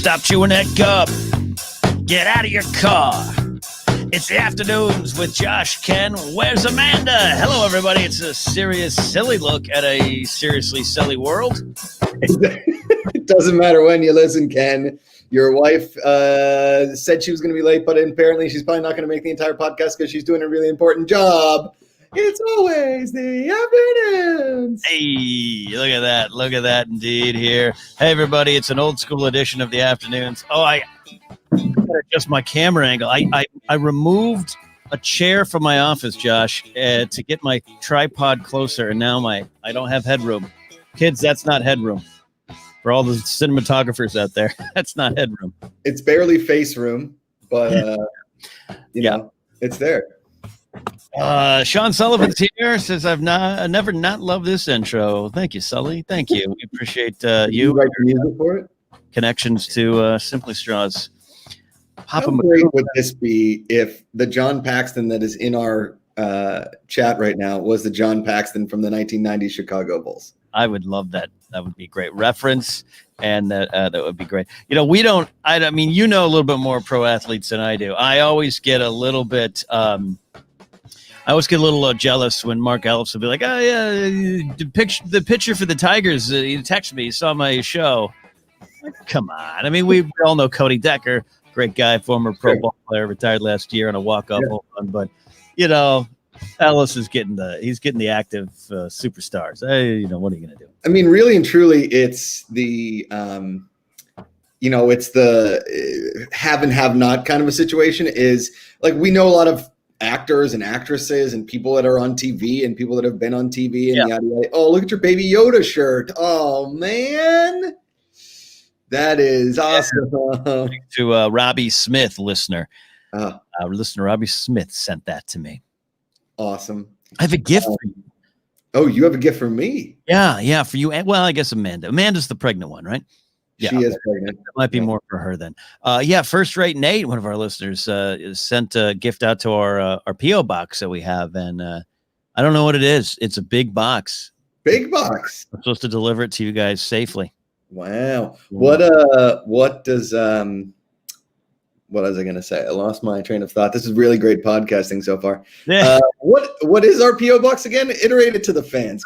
Stop chewing that gum. Get out of your car. It's the afternoons with Josh, Ken. Where's Amanda? Hello, everybody. It's a serious, silly look at a seriously silly world. It doesn't matter when you listen, Ken. Your wife said she was going to be late, but apparently she's probably not going to make the entire podcast because she's doing a really important job. It's always the afternoons. Hey, look at that. Look at that indeed here. Hey, everybody. It's an old school edition of the afternoons. Oh, I gotta adjust my camera angle. I removed a chair from my office, Josh, to get my tripod closer, and now I don't have headroom. Kids, that's not headroom. For all the cinematographers out there, that's not headroom. It's barely face room, but you know, it's there. Sean Sullivan's here. Says I've never not loved this intro. Thank you, Sully. Thank you. We appreciate you. Write the music for it. Connections to Simply Straws. How great would this be if the John Paxton that is in our chat right now was the John Paxton from the 1990 Chicago Bulls? I would love that. That would be a great reference, and that would be great. You know, we don't. I mean, you know a little bit more pro athletes than I do. I always get a little bit. I always get a little jealous when Mark Ellis will be like, "Oh yeah, the pitcher for the Tigers. He texted me. He saw my show." Like, come on. I mean, we all know Cody Decker, great guy, former pro ball player, retired last year on a walk-off home run. But you know, Ellis is getting the active superstars. You know, what are you going to do? I mean, really and truly, it's the it's the have and have not kind of a situation. Is like we know a lot of actors and actresses and people that are on TV and people that have been on TV and yada, yada. Oh, look at your Baby Yoda shirt. Oh man, that is awesome. To Robbie Smith, listener Robbie Smith sent that to me. Awesome. I have a gift for you. Oh, you have a gift for me? Yeah, for you. Well, I guess Amanda. Amanda's the pregnant one, right? Yeah, she is pregnant. It might be more for her then. First rate Nate, one of our listeners, sent a gift out to our P.O. box that we have, and I don't know what it is. It's a big box. Big box. I'm supposed to deliver it to you guys safely. Wow. What does what was I going to say? I lost my train of thought. This is really great podcasting so far. Yeah. What is our P.O. box again? Iterate it to the fans.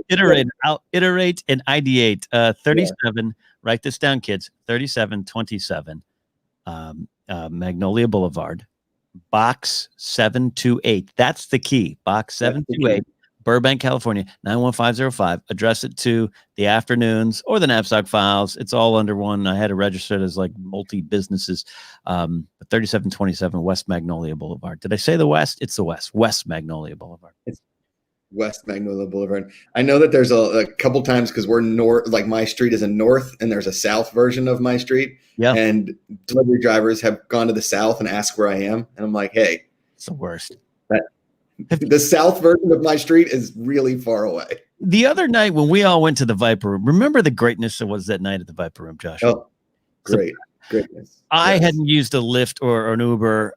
Iterate. I'll iterate and ideate. 37. Yeah. Write this down, kids. 3727 Magnolia Boulevard, box 728. That's the key. Box 728, Burbank, California, 91505. Address it to the afternoons or the Knapsack Files. It's all under one. I had to register it as like multi-businesses. 3727 West Magnolia Boulevard. Did I say the West? It's the West. West Magnolia Boulevard. It's West Magnolia Boulevard. I know that there's a couple times because we're north, like my street is a north and there's a south version of my street. Yeah. And delivery drivers have gone to the south and asked where I am. And I'm like, hey, it's the worst. The south version of my street is really far away. The other night when we all went to the Viper Room, remember the greatness that was that night at the Viper Room, Josh? Oh, greatness. I hadn't used a Lyft or an Uber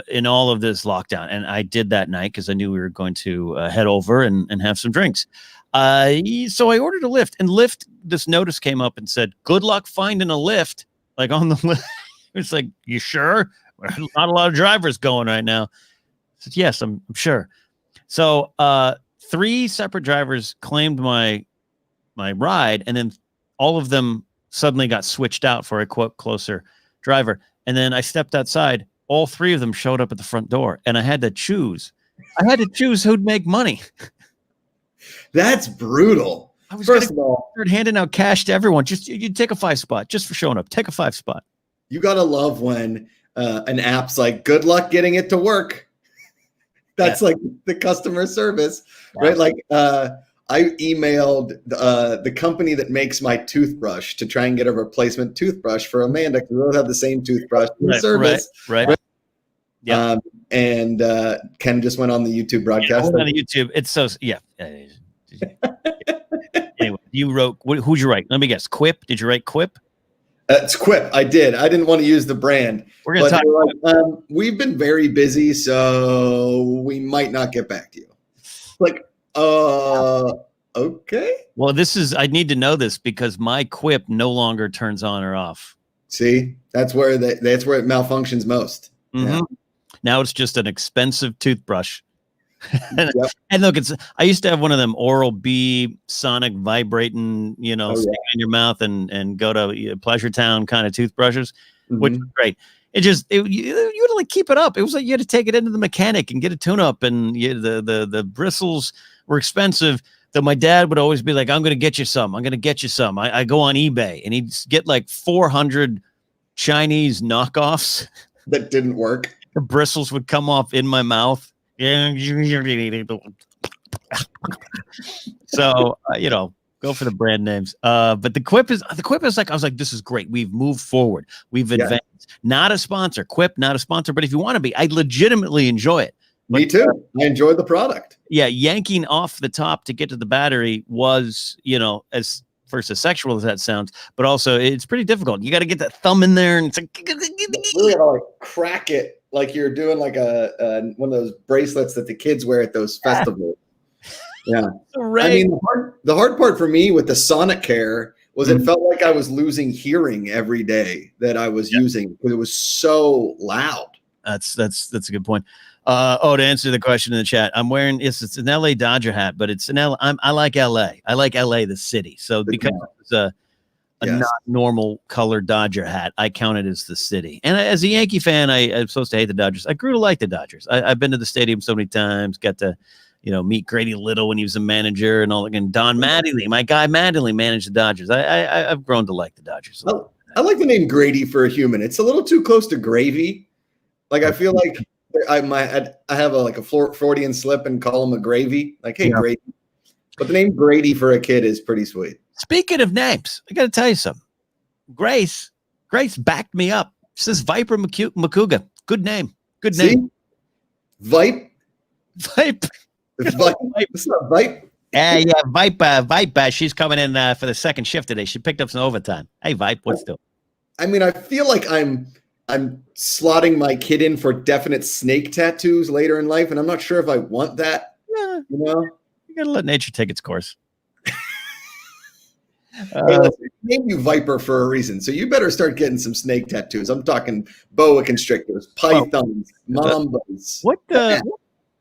in all of this lockdown, and I did that night because I knew we were going to head over and have some drinks. So I ordered a Lyft, and Lyft, this notice came up and said, "Good luck finding a Lyft." Like on the list, it's like, "You sure?" Not a lot of drivers going right now. I said, "Yes, I'm sure." So 3 separate drivers claimed my ride, and then all of them suddenly got switched out for a quote closer driver. And then I stepped outside. All 3 of them showed up at the front door, and I had to choose. Who'd make money. That's brutal. I was First of all, start handing out cash to everyone. Just you take a 5 spot just for showing up. Take a 5 spot. You gotta love when an app's like, "Good luck getting it to work." That's like the customer service, right? Like I emailed the company that makes my toothbrush to try and get a replacement toothbrush for Amanda because we both have the same toothbrush service. Right. Yeah. And Ken just went on the YouTube broadcast. On the YouTube. It's so Anyway, you wrote. Who'd you write? Let me guess. Quip. Did you write Quip? It's Quip. I did. I didn't want to use the brand. We're going to talk about we've been very busy, so we might not get back to you. Like, okay. Well, I need to know this because my Quip no longer turns on or off. See, that's where it malfunctions most. Mm-hmm. Yeah. Now it's just an expensive toothbrush. Yep. And look, I used to have one of them Oral-B sonic vibrating, stick in your mouth and go to Pleasure Town kind of toothbrushes, which was great. You had to like keep it up. It was like you had to take it into the mechanic and get a tune up, and the bristles were expensive. Though my dad would always be like, "I'm going to get you some. I'm going to get you some." I go on eBay and he'd get like 400 Chinese knockoffs that didn't work. The bristles would come off in my mouth. Yeah. So, go for the brand names. But the Quip is like, I was like, this is great. We've moved forward. We've advanced. Not a sponsor. Quip, not a sponsor. But if you want to be, I legitimately enjoy it. Me too. I enjoy the product. Yeah. Yanking off the top to get to the battery was, as first as sexual as that sounds, but also it's pretty difficult. You got to get that thumb in there and it's like, you really gotta like crack it. Like you're doing like a one of those bracelets that the kids wear at those festivals. Yeah. Right. I mean, the hard part for me with the Sonic Care was it felt like I was losing hearing every day that I was using because it was so loud. That's a good point. To answer the question in the chat, I'm wearing it's an LA Dodger hat, but it's I like LA. I like LA, the city. So because it's a not normal colored Dodger hat, I count it as the city. And as a Yankee fan, I'm supposed to hate the Dodgers. I grew to like the Dodgers. I've been to the stadium so many times, got to, meet Grady Little when he was a manager and all that. And Don Mattingly, my guy Mattingly managed the Dodgers. I've grown to like the Dodgers. I like the name Grady for a human. It's a little too close to gravy. Like, I feel like I have a Freudian slip and call him a gravy. Like, hey, Grady. But the name Grady for a kid is pretty sweet. Speaking of names, I got to tell you something. Grace backed me up. She says Viper Makuga. Good name. Good name. Vipe. Vipe. What's up, Vipe? Yeah, Vipe. She's coming in for the second shift today. She picked up some overtime. Hey, Vipe, what's doing? I mean, I feel like I'm slotting my kid in for definite snake tattoos later in life, and I'm not sure if I want that. Yeah, you gotta let nature take its course. Hey, listen, named you Viper for a reason, so you better start getting some snake tattoos. I'm talking boa constrictors, pythons, mambas.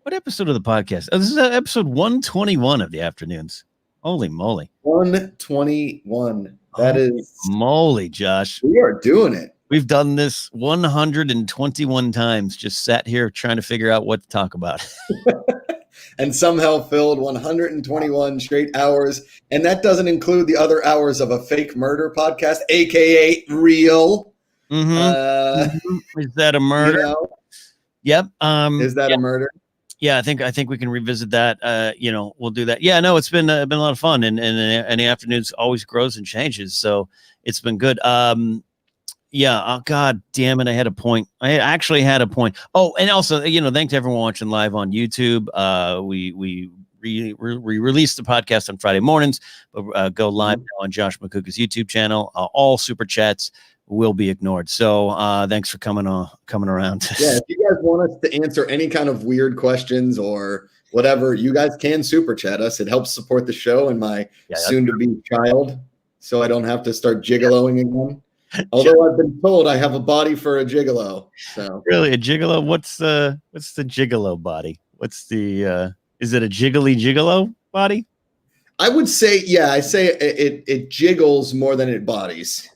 What episode of the podcast? Oh, this is episode 121 of the afternoons. Holy moly! 121. That is moly, Josh. We are doing it. We've done this 121 times. Just sat here trying to figure out what to talk about. And somehow filled 121 straight hours. And that doesn't include the other hours of a fake murder podcast, aka real. Is that a murder? Yep. Is that a murder? Yeah, I think we can revisit that. We'll do that. Yeah, no, it's been a lot of fun, and the afternoons always grows and changes. So it's been good. Yeah. Oh, God damn it. I had a point. I actually had a point. Oh, and also, thanks to everyone watching live on YouTube. We release the podcast on Friday mornings, but go live now on Josh McCook's YouTube channel. All super chats will be ignored. So thanks for coming around. Yeah. If you guys want us to answer any kind of weird questions or whatever, you guys can super chat us. It helps support the show and my soon to be child. So I don't have to start gigoloing again. Although I've been told I have a body for a gigolo. So really, a gigolo? What's the gigolo body? What's the is it a jiggly gigolo body? I would say, I say it jiggles more than it bodies.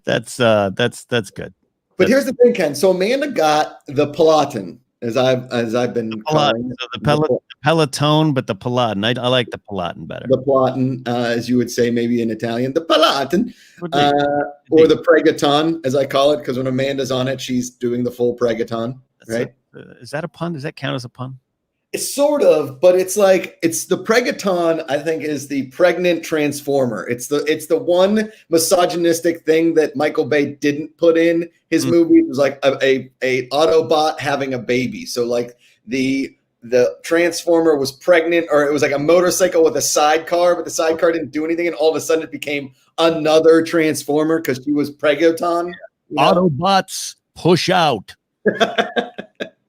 That's good. But here's the thing, Ken. So Amanda got the Peloton, as I've been calling so the Peloton, but the Peloton. I like the Peloton better. The Peloton, as you would say, maybe in Italian, the Peloton, or the Pregaton, as I call it, because when Amanda's on it, she's doing the full Pregaton, right? Is that a pun? Does that count as a pun? It's sort of, but it's the Pregaton, I think, is the pregnant transformer. It's the one misogynistic thing that Michael Bay didn't put in his movie. It was like a Autobot having a baby. So like the transformer was pregnant, or it was like a motorcycle with a sidecar, but the sidecar didn't do anything, and all of a sudden it became another transformer because she was Pregaton. Autobots push out.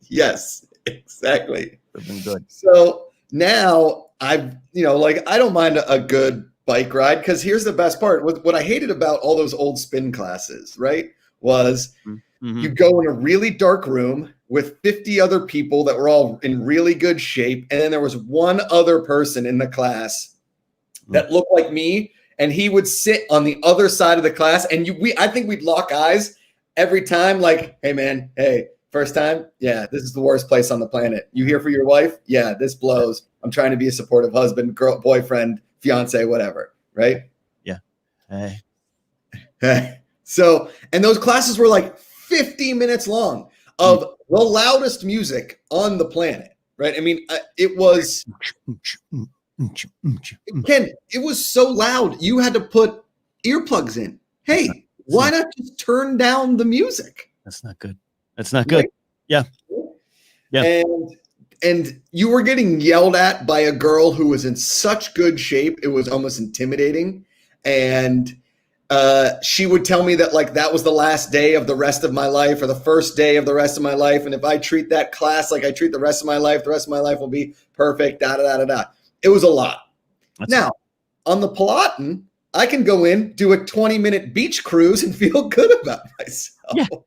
Yes, exactly. Been good. So now I don't mind a good bike ride, because here's the best part. What I hated about all those old spin classes, right, was you go in a really dark room with 50 other people that were all in really good shape, and then there was one other person in the class that looked like me, and he would sit on the other side of the class, and I think we'd lock eyes every time, like, hey man, hey, first time? Yeah, this is the worst place on the planet. You here for your wife? Yeah, this blows. I'm trying to be a supportive husband, girl, boyfriend, fiance, whatever, right? Yeah. So, and those classes were like 50 minutes long of the loudest music on the planet, right? I mean, it was, Ken, it was so loud. You had to put earplugs in. Hey, why not just turn down the music? That's not good. That's not good. Right? Yeah. Yeah. And you were getting yelled at by a girl who was in such good shape. It was almost intimidating. And she would tell me that like that was the last day of the rest of my life, or the first day of the rest of my life. And if I treat that class like I treat the rest of my life, the rest of my life will be perfect. It was a lot. Now, on the Peloton, I can go in, do a 20-minute beach cruise, and feel good about myself.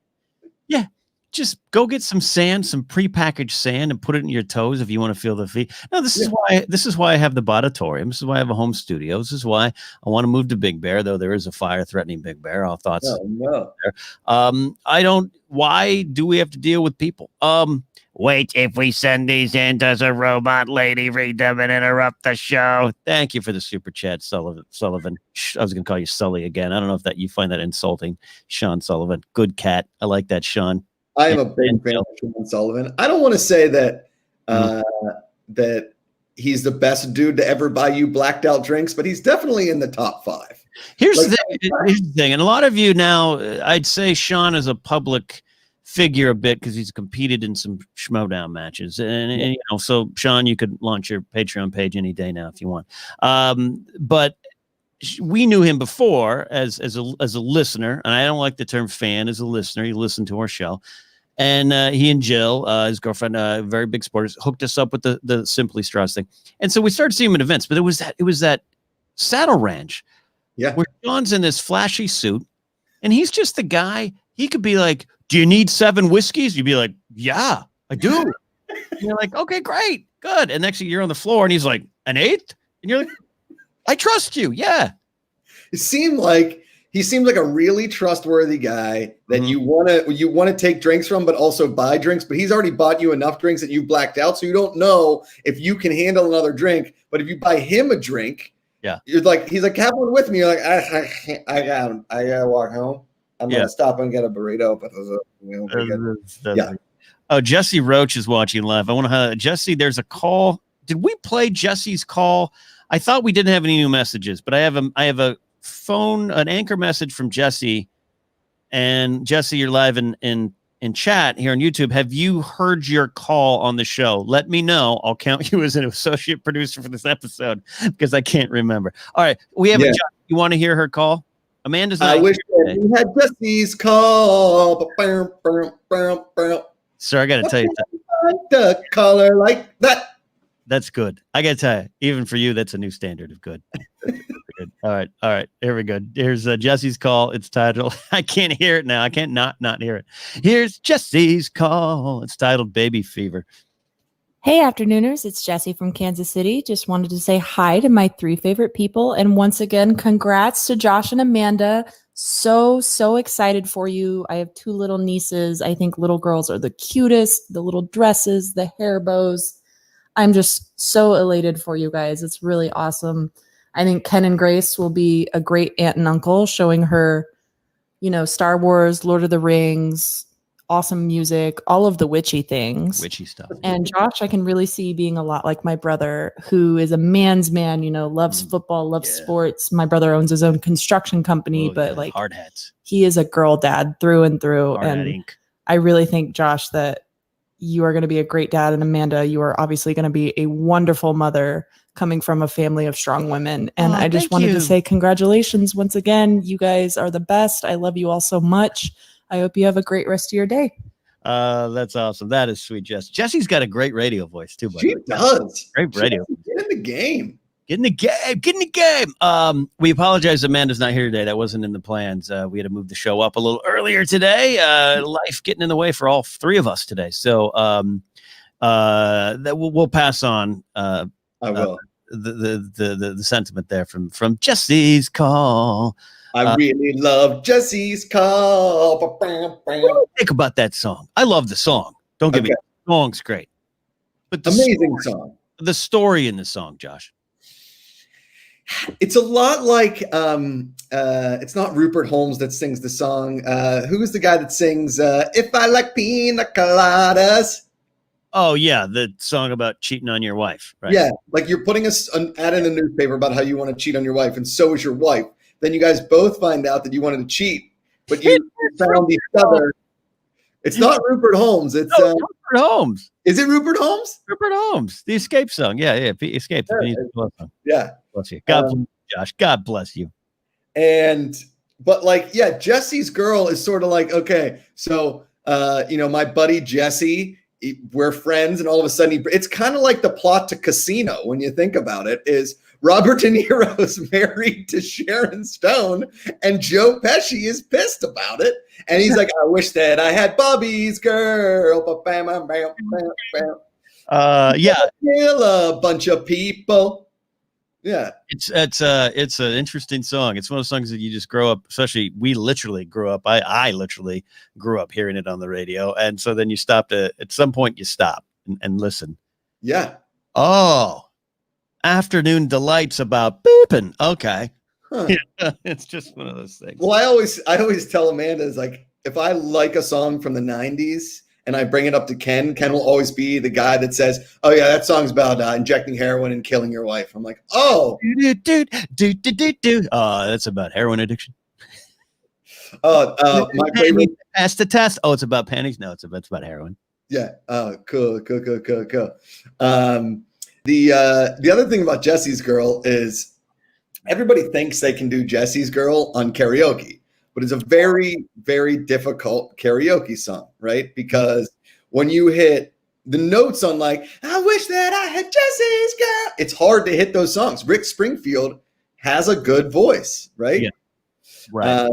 Yeah. Just go get some sand, some prepackaged sand, and put it in your toes if you want to feel the feet. No, this is why I have the Bodatorium. This is why I have a home studio. This is why I want to move to Big Bear, though there is a fire-threatening Big Bear. All thoughts. Oh, no. Why do we have to deal with people? Wait, if we send these in, does a robot lady read them and interrupt the show? Thank you for the super chat, Sullivan. I was going to call you Sully again. I don't know if you find that insulting, Sean Sullivan. Good cat. I like that, Sean. I am a big fan of Sean Sullivan. I don't want to say that that he's the best dude to ever buy you blacked out drinks, but he's definitely in the top 5. Here's the thing. And a lot of you now, I'd say Sean is a public figure a bit because he's competed in some Schmodown matches. And so Sean, you could launch your Patreon page any day now if you want. But we knew him before as a listener, and I don't like the term fan, as a listener. He listened to our show, and he and Jill, his girlfriend, very big supporters, hooked us up with the Simply Straws thing, and so we started seeing him at events. But it was that Saddle Ranch, where Sean's in this flashy suit, and he's just the guy. He could be like, "Do you need 7 whiskeys?" You'd be like, "Yeah, I do." And you're like, "Okay, great, good." And next thing you're on the floor, and he's like, "An 8th?" And you're like, I trust you. Yeah. He seemed like a really trustworthy guy that you want to take drinks from, but also buy drinks. But he's already bought you enough drinks that you blacked out, so you don't know if you can handle another drink. But if you buy him a drink, he's like, have one with me. You're like, I gotta walk home. I'm gonna stop and get a burrito. But Oh, Jesse Roach is watching live. I want to highlight Jesse. There's a call. Did we play Jesse's call? I thought we didn't have any new messages, but I have an anchor message from Jesse. And Jesse, you're live in chat here on YouTube. Have you heard your call on the show? Let me know. I'll count you as an associate producer for this episode because I can't remember. All right, we have you want to hear her call? Amanda's not. I wish we had Jesse's call. Sir, I got to tell you the color like that. That's good. I got to tell you, even for you, that's a new standard of good. Good. All right. Here we go. Here's Jesse's call. It's titled, I can't hear it now. I can't not hear it. Here's Jesse's call. It's titled Baby Fever. Hey, afternooners. It's Jessie from Kansas City. Just wanted to say hi to my 3 favorite people. And once again, congrats to Josh and Amanda. So excited for you. I have 2 little nieces. I think little girls are the cutest. The little dresses, the hair bows. I'm just so elated for you guys. It's really awesome. I think Ken and Grace will be a great aunt and uncle, showing her, Star Wars, Lord of the Rings, awesome music, all of the witchy things. Witchy stuff. And Josh, I can really see being a lot like my brother, who is a man's man, loves football, loves sports. My brother owns his own construction company, like hard hats. He is a girl dad through and through. Hard and hat ink. I really think, Josh, that you are going to be a great dad. And Amanda, you are obviously going to be a wonderful mother coming from a family of strong women. And I just wanted to say congratulations once again. You guys are the best. I love you all so much. I hope you have a great rest of your day. That's awesome. That is sweet, Jess. Jessie's got a great radio voice too. She does. Great radio. Get in the game. Get in the game. Get in the game. We apologize. Amanda's not here today. That wasn't in the plans. We had to move the show up a little earlier today. Life getting in the way for all three of us today. So that we'll pass on. I will. The sentiment there from Jesse's call. I really love Jesse's call. Think about that song. I love the song. Don't get me. The song's great. But amazing song. The story in the song, Josh. It's a lot like it's not Rupert Holmes that sings the song. Who is the guy that sings If I Like Pina Coladas? Oh yeah, the song about cheating on your wife, right? Yeah, like you're putting an ad in the newspaper about how you want to cheat on your wife, and so is your wife. Then you guys both find out that you wanted to cheat, but you found each other. It's not Rupert Holmes. It's Rupert Holmes. Is it Rupert Holmes? Rupert Holmes, the Escape song. Yeah, Escape. Yeah. Bless you. God bless you, Josh. God bless you. But like, yeah, Jesse's Girl is sort of like, okay, so my buddy Jesse, we're friends, and all of a sudden it's kind of like the plot to Casino when you think about it. Is Robert De Niro is married to Sharon Stone, and Joe Pesci is pissed about it, and he's like, I wish that I had Bobby's girl. Bam, bam, bam, bam, bam. Yeah, kill a bunch of people. Yeah, it's an interesting song. It's one of those songs that you just grow up. Especially, we literally grew up. I literally grew up hearing it on the radio, and so then you stopped at some point. You stop and listen. Yeah. Oh, afternoon delights about beeping. Okay. Huh. Yeah, it's just one of those things. Well, I always tell Amanda, is like, if I like a song from the 90s and I bring it up to Ken will always be the guy that says, oh yeah, that song's about injecting heroin and killing your wife. I'm like, oh, that's about heroin addiction. My favorite. Pass the test. Oh, it's about panties. No, it's about heroin. Yeah. Oh, cool. The other thing about Jesse's Girl is everybody thinks they can do Jesse's Girl on karaoke, but it's a very, very difficult karaoke song, right? Because when you hit the notes on like, I wish that I had Jesse's Girl, it's hard to hit those songs. Rick Springfield has a good voice, right? Yeah. Right.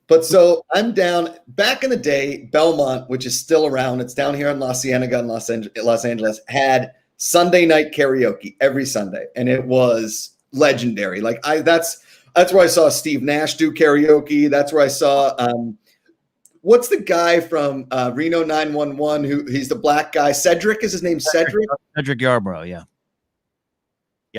But so I'm down back in the day, Belmont, which is still around. It's down here in La Cienega in Los Angeles, had Sunday night karaoke every Sunday. And it was legendary. Like that's where I saw Steve Nash do karaoke. That's where I saw, what's the guy from Reno 911 he's the black guy. Cedric is his name. Cedric Yarbrough. Yeah.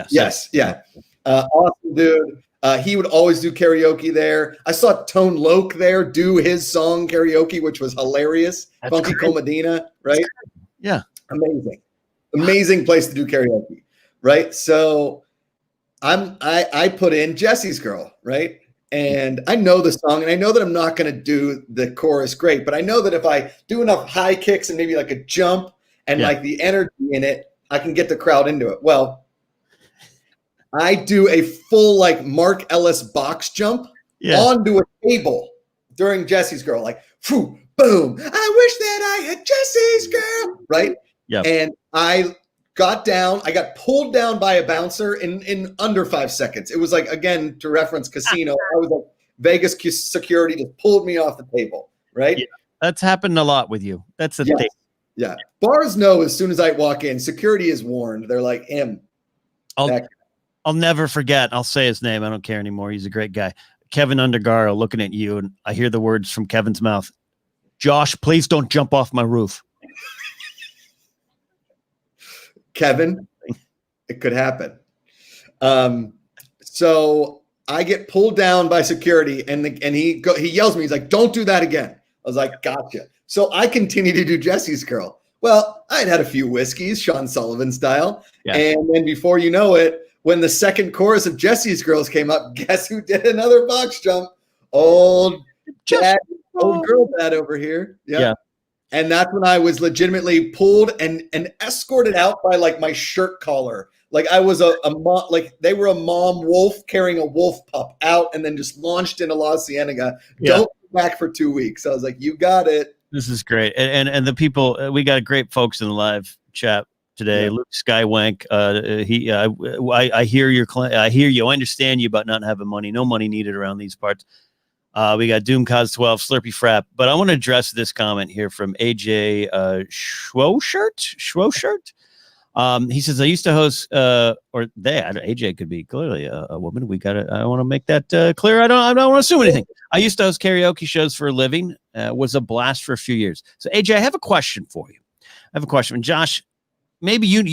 Yes. Yeah. Awesome dude. He would always do karaoke there. I saw Tone Loc there do his song karaoke, which was hilarious. That's Funky Comedina, right? Yeah. Amazing place to do karaoke, right? So I put in Jesse's Girl, right? And I know the song, and I know that I'm not going to do the chorus great, but I know that if I do enough high kicks and maybe like a jump and like the energy in it, I can get the crowd into it. Well, I do a full like Mark Ellis box jump onto a table during Jesse's Girl, like boom. I wish that I had Jesse's Girl, right? Yeah. And I got down. I got pulled down by a bouncer in under 5 seconds. It was like, again, to reference Casino, I was like, Vegas security just pulled me off the table, right? Yeah. That's happened a lot with you. That's the thing. Yeah. Bars know as soon as I walk in, security is warned. They're like, I'll never forget. I'll say his name. I don't care anymore. He's a great guy. Kevin Undergaro looking at you, and I hear the words from Kevin's mouth. Josh, please don't jump off my roof. Kevin, it could happen. So I get pulled down by security, and he yells at me. He's like, "Don't do that again." I was like, "Gotcha." So I continue to do Jesse's Girl. Well, I'd had a few whiskeys, Sean Sullivan style, and then before you know it, when the second chorus of Jesse's Girls came up, guess who did another box jump? Old girl dad over here. Yeah. And that's when I was legitimately pulled and escorted out by like my shirt collar. Like I was a mom, like they were a mom wolf carrying a wolf pup out and then just launched into La Cienega. Don't come back for 2 weeks. I was like, you got it. This is great. And the people, we got great folks in the live chat today. Yeah. Luke Skywank. I hear I hear you. I understand you about not having money. No money needed around these parts. We got Doom Cos 12, Slurpee Frap. But I want to address this comment here from AJ Schwoshert. He says, I used to host, AJ could be clearly a woman. I want to make that clear. I don't want to assume anything. I used to host karaoke shows for a living. Was a blast for a few years. So AJ, I have a question for you. And Josh, maybe you've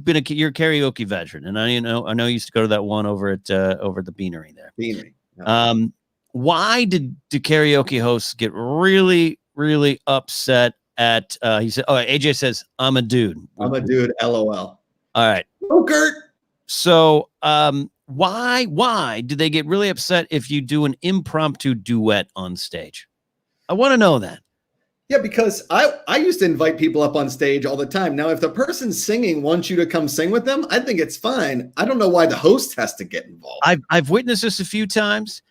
been you're a karaoke veteran, and I know you used to go to that one over at the Beanery there. Beanery. Yeah. Why did karaoke hosts get really, really upset at he said, AJ says, I'm a dude. I'm a dude, LOL. All right. Oh, Kurt. So why do they get really upset if you do an impromptu duet on stage? I want to know that. Yeah, because I used to invite people up on stage all the time. Now, if the person singing wants you to come sing with them, I think it's fine. I don't know why the host has to get involved. I've witnessed this a few times,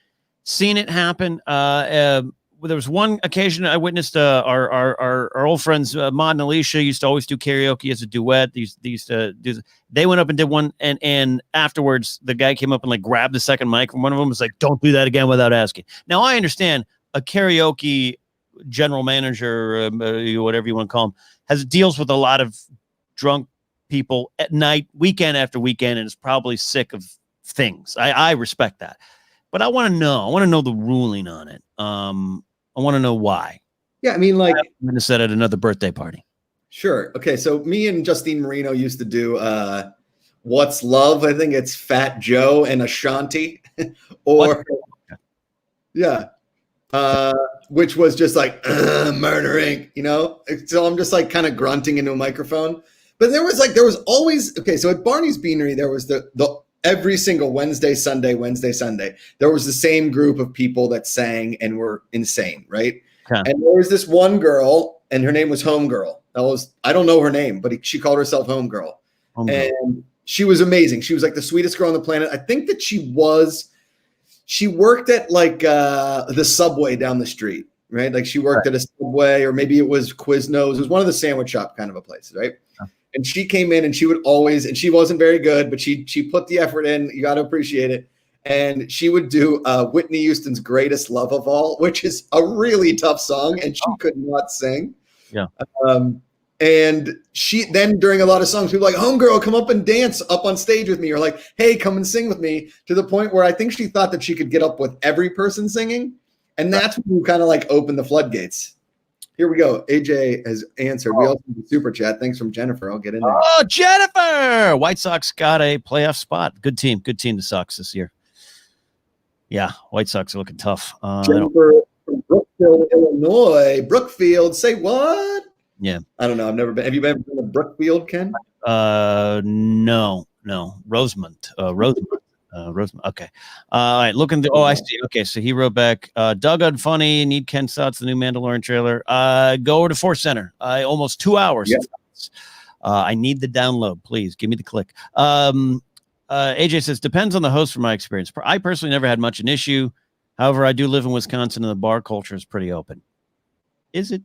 seen it happen. There was one occasion I witnessed our old friends Maud and Alicia used to always do karaoke as a duet. They went up and did one, and afterwards the guy came up and like grabbed the second mic, and one of them was like, "Don't do that again without asking." Now I understand a karaoke general manager, whatever you want to call him, deals with a lot of drunk people at night, weekend after weekend, and is probably sick of things. I respect that, but I want to know the ruling on it. I want to know why. Yeah, I mean, like, I'm going to set at another birthday party. Sure. Okay, so me and Justine Marino used to do What's Love? I think it's Fat Joe and Ashanti, or yeah, which was just like Murder Inc. You know, so I'm just like kind of grunting into a microphone. But there was always So at Barney's Beanery, there was the every single Wednesday, Sunday, there was the same group of people that sang and were insane, right? Okay. And there was this one girl, and her name was Homegirl. I don't know her name, but she called herself Homegirl. And she was amazing. She was like the sweetest girl on the planet. I think that she worked at like the Subway down the street, right? Like she worked at a Subway, or maybe it was Quiznos. It was one of the sandwich shop kind of a place, right? And she came in, and she would always, and she wasn't very good, but she put the effort in. You got to appreciate it. And she would do Whitney Houston's Greatest Love of All, which is a really tough song, and she could not sing. Yeah. And she then, during a lot of songs, people were like, Homegirl, come up and dance up on stage with me, or like, hey, come and sing with me, to the point where I think she thought that she could get up with every person singing. And that's when you kind of like open the floodgates. Here we go. AJ has answered. We also have a super chat. Thanks from Jennifer. I'll get in there. Oh, Jennifer! White Sox got a playoff spot. Good team, the Sox this year. Yeah, White Sox are looking tough. Jennifer from Brookfield, Illinois. Brookfield, say what? Yeah. I don't know. I've never been. Have you been to Brookfield, Ken? No. Rosemont. Rosemont. Okay. All right. I see. Okay. So he wrote back, Doug Unfunny, need Ken Sott's the new Mandalorian trailer. Go over to Force Center. Almost 2 hours. Yeah. I need the download. Please give me the click. AJ says, depends on the host from my experience. I personally never had much an issue. However, I do live in Wisconsin, and the bar culture is pretty open. Is it?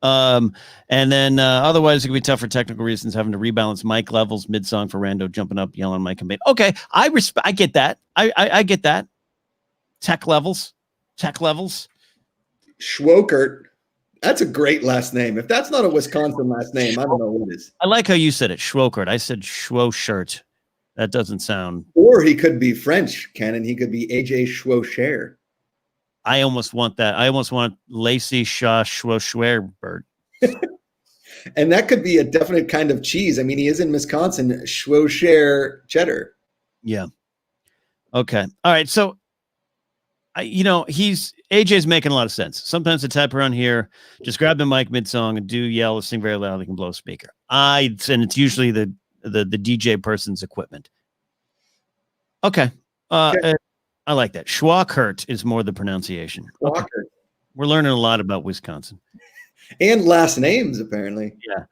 And then otherwise it could be tough for technical reasons, having to rebalance mic levels mid-song for rando jumping up, yelling mic and bait. Okay, I get that. I get that. Tech levels. Schwokert. That's a great last name. If that's not a Wisconsin last name, I don't know what it is. I like how you said it, Schwokert. I said Schwoshirt. That doesn't sound. Or he could be French, Ken, and he could be AJ Schwocher. I almost want that. I almost want Lacey Shaw Schwoschwerbert. And that could be a definite kind of cheese. I mean, he is in Wisconsin, Schwocher cheddar. Yeah. Okay. All right. So, AJ's making a lot of sense. Sometimes the type around here, just grab the mic mid-song and yell or sing very loud. They can blow a speaker. And it's usually the DJ person's equipment. Okay. I like that. Schwokert is more the pronunciation. Okay. We're learning a lot about Wisconsin. And last names, apparently. Yeah.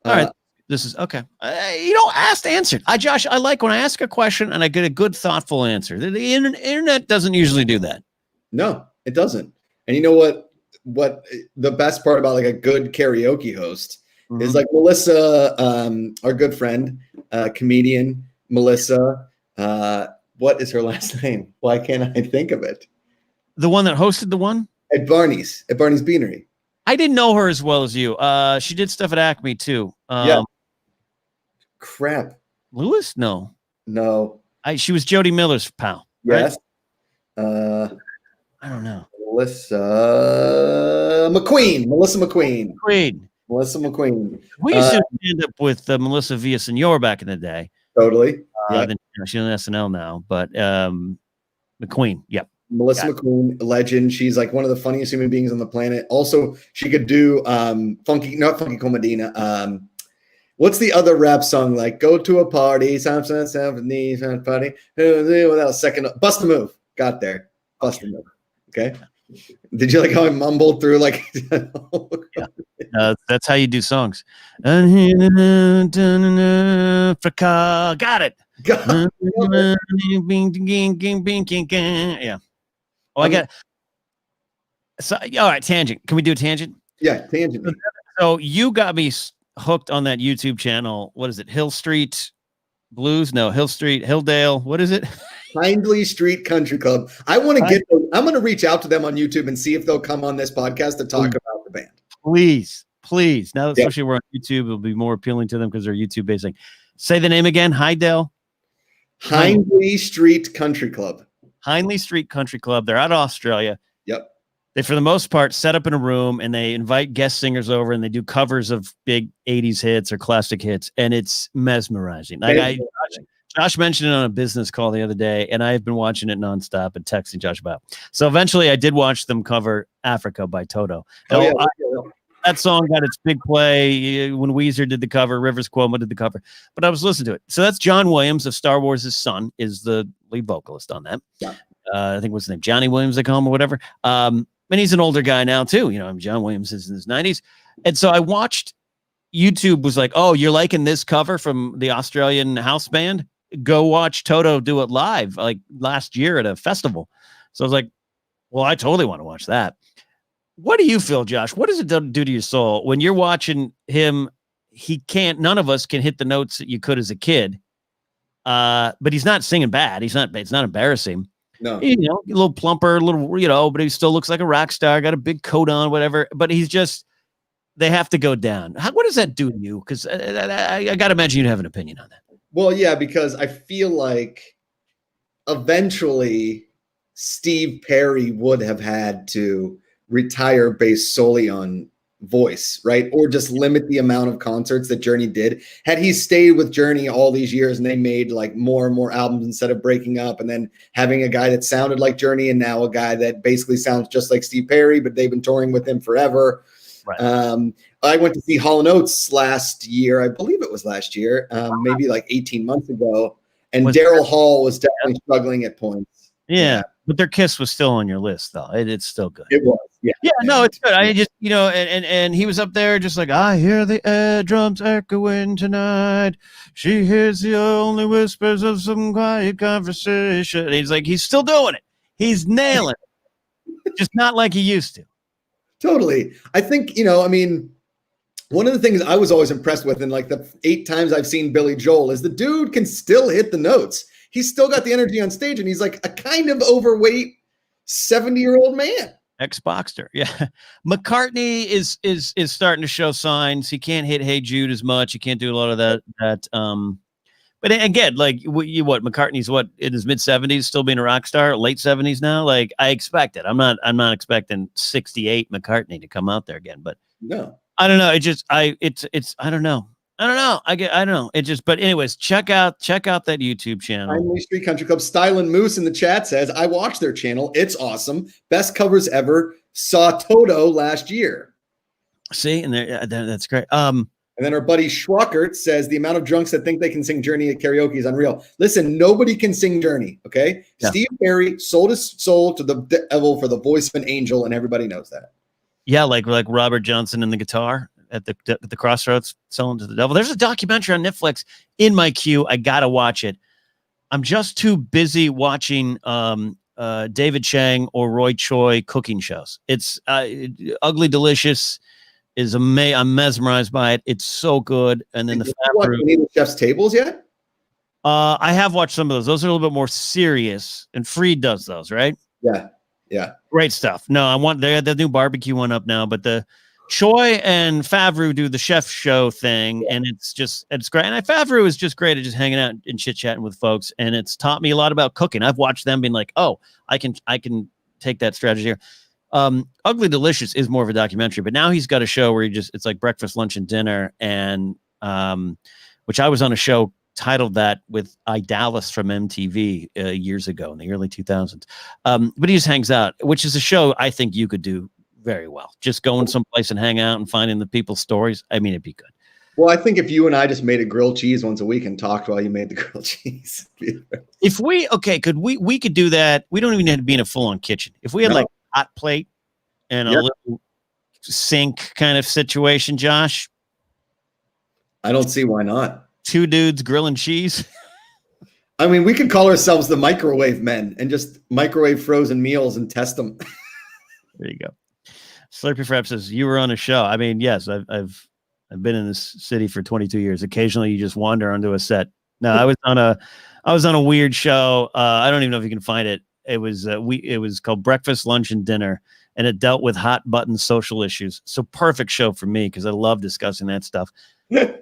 All right. This is okay. Asked, answered. Josh, I like when I ask a question and I get a good, thoughtful answer. The internet doesn't usually do that. No, it doesn't. And you know what the best part about like a good karaoke host is like Melissa, our good friend, comedian Melissa. What is her last name? Why can't I think of it? The one that hosted the one? At Barney's Beanery. I didn't know her as well as you. She did stuff at Acme too. Yeah. Crap. Lewis? No. She was Jody Miller's pal. Yes. Right? I don't know. Melissa McQueen. Melissa McQueen. We used to end up with Melissa Villasenor back in the day. Totally. Then, she's on SNL now, but McQueen. Yep. Melissa McQueen, legend. She's like one of the funniest human beings on the planet. Also, she could do not Funky Comedina. What's the other rap song? Like, go to a party, party, without a second. Bust a Move. Got there. Bust a Move. Okay. Did you like how I mumbled through like? That's how you do songs. Got it. Yeah. Oh, I got. So, all right, tangent. Can we do a tangent? Yeah, tangent. So you got me hooked on that YouTube channel. What is it? Hill Street Blues? No, Hilldale. What is it? Hindley Street Country Club. I want to get them. I'm going to reach out to them on YouTube and see if they'll come on this podcast to talk about the band. Please. Now, especially we're on YouTube, it'll be more appealing to them because they're YouTube based. Say the name again. Hindley Street Country Club. Hindley Street Country Club. They're out of Australia. Yep. They, for the most part, set up in a room and they invite guest singers over and they do covers of big 80s hits or classic hits. And it's mesmerizing. Josh mentioned it on a business call the other day, and I've been watching it nonstop and texting Josh about it. So eventually I did watch them cover Africa by Toto. That song got its big play when Weezer did the cover, Rivers Cuomo did the cover, but I was listening to it. So that's John Williams of Star Wars' son is the lead vocalist on that. Yeah. I think what's his name? Johnny Williams, they call him or whatever. And he's an older guy now too. John Williams is in his 90s. And so I watched, YouTube was like, oh, you're liking this cover from the Australian house band? Go watch Toto do it live like last year at a festival. So I was like, well, I totally want to watch that. What do you feel, Josh? What does it do to your soul when you're watching him? None of us can hit the notes that you could as a kid. But he's not singing bad. It's not embarrassing. No, a little plumper, but he still looks like a rock star, got a big coat on, whatever. But they have to go down. What does that do to you? Because I got to imagine you'd have an opinion on that. Well, yeah, because I feel like eventually Steve Perry would have had to retire based solely on voice, right? Or just limit the amount of concerts that Journey did. Had he stayed with Journey all these years and they made like more and more albums instead of breaking up and then having a guy that sounded like Journey and now a guy that basically sounds just like Steve Perry, but they've been touring with him forever. Right. I went to see Hall & Oates last year. I believe it was last year, maybe like 18 months ago. And Daryl Hall was definitely struggling at points. Yeah. But their Kiss was still on your list, though. It's still good. It was. Yeah. Yeah. No, it's good. I just, and he was up there just like, I hear the air drums echoing tonight. She hears the only whispers of some quiet conversation. And he's still doing it. He's nailing it. Just not like he used to. Totally. I think, one of the things I was always impressed with in like the 8 times I've seen Billy Joel is the dude can still hit the notes. He's still got the energy on stage and he's like a kind of overweight 70-year-old man. Ex-Boxster. Yeah. McCartney is starting to show signs. He can't hit Hey Jude as much. He can't do a lot of that. But again, like McCartney's in his mid-70s, still being a rock star, late 70s now. Like I expect it. I'm not expecting 68 McCartney to come out there again, but no. I don't know. I don't know. I don't know. But anyways, check out that YouTube channel. Hindley Street Country Club. Stylin' Moose in the chat says, I watched their channel. It's awesome. Best covers ever. Saw Toto last year. See, and that's great. And then our buddy Schwackert says the amount of drunks that think they can sing Journey at karaoke is unreal. Listen, nobody can sing Journey. Okay. Yeah. Steve Perry sold his soul to the devil for the voice of an angel. And everybody knows that. Yeah. Like Robert Johnson and the guitar at the crossroads selling to the devil. There's a documentary on Netflix in my queue. I got to watch it. I'm just too busy watching David Chang or Roy Choi cooking shows. It's Ugly Delicious. is amazing. I'm mesmerized by it. It's so good. And then Did you watch any of the chef's tables yet? I have watched some of those. Those are a little bit more serious, and Freed does those, right? Yeah. Great stuff. No, I want they had the new barbecue one up now, but the Choi and Favreau do the chef show thing, and it's great. And Favreau is just great at just hanging out and chit chatting with folks, and it's taught me a lot about cooking. I've watched them being like, oh, I can take that strategy here. Ugly Delicious is more of a documentary, but now he's got a show where it's like breakfast, lunch, and dinner, and which I was on a show titled that with Dallas from MTV years ago in the early 2000s. But he just hangs out, which is a show I think you could do very well. Just going someplace and hang out and finding the people's stories. I mean, it'd be good. Well, I think if you and I just made a grilled cheese once a week and talked while you made the grilled cheese. If we could do that. We don't even have to be in a full-on kitchen. If we had like a hot plate and a little sink kind of situation, Josh. I don't see why not. Two dudes grilling cheese. I mean, we could call ourselves the microwave men and just microwave frozen meals and test them. There you go. Slurpee Frap says you were on a show. I mean, yes, I've been in this city for 22 years. Occasionally, you just wander onto a set. No, I was on a weird show. I don't even know if you can find it. It was called Breakfast, Lunch, and Dinner, and it dealt with hot button social issues. So perfect show for me because I love discussing that stuff. It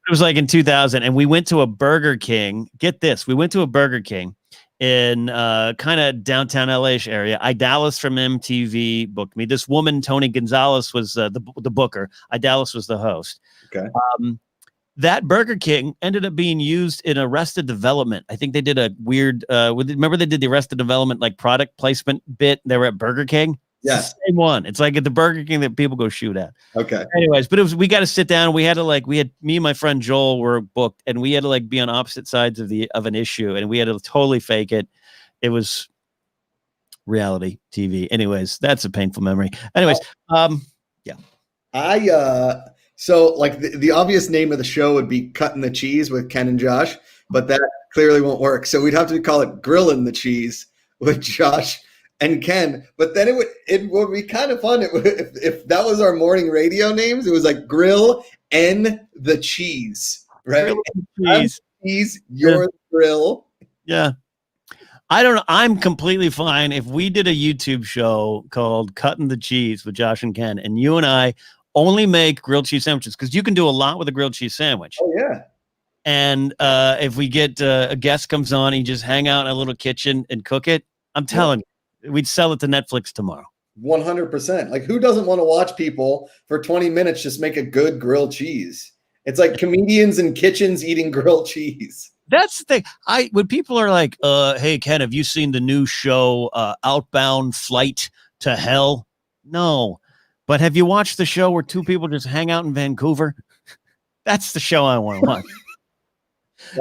was like in 2000, and we went to a Burger King. Get this, we went to a Burger King in kind of downtown LA-ish area. Dallas from MTV booked me. This woman, Tony Gonzalez, was the booker. Dallas was the host. Okay. That Burger King ended up being used in Arrested Development. I think they did a weird. Remember they did the Arrested Development like product placement bit. They were at Burger King. Yeah, same one. It's like at the Burger King that people go shoot at. Okay. Anyways, but we got to sit down. We had me and my friend Joel were booked, and we had to be on opposite sides of an issue, and we had to totally fake it. It was reality TV. Anyways, that's a painful memory. Anyways, yeah. So like the obvious name of the show would be Cutting the Cheese with Ken and Josh, but that clearly won't work. So we'd have to call it Grilling the Cheese with Josh and Ken. But then it would be kind of fun if that was our morning radio names. It was like Grill and the Cheese, right? Cheese, your grill. Yeah. I don't know. I'm completely fine if we did a YouTube show called Cutting the Cheese with Josh and Ken, and you and I only make grilled cheese sandwiches because you can do a lot with a grilled cheese sandwich. Oh, yeah. And if we get a guest comes on and you just hang out in a little kitchen and cook it, I'm telling you, we'd sell it to Netflix tomorrow. 100%. Like, who doesn't want to watch people for 20 minutes just make a good grilled cheese? It's like comedians in kitchens eating grilled cheese. That's the thing. When people are like, hey, Ken, have you seen the new show, Outbound Flight to Hell? No. But have you watched the show where two people just hang out in Vancouver? That's the show I want to watch.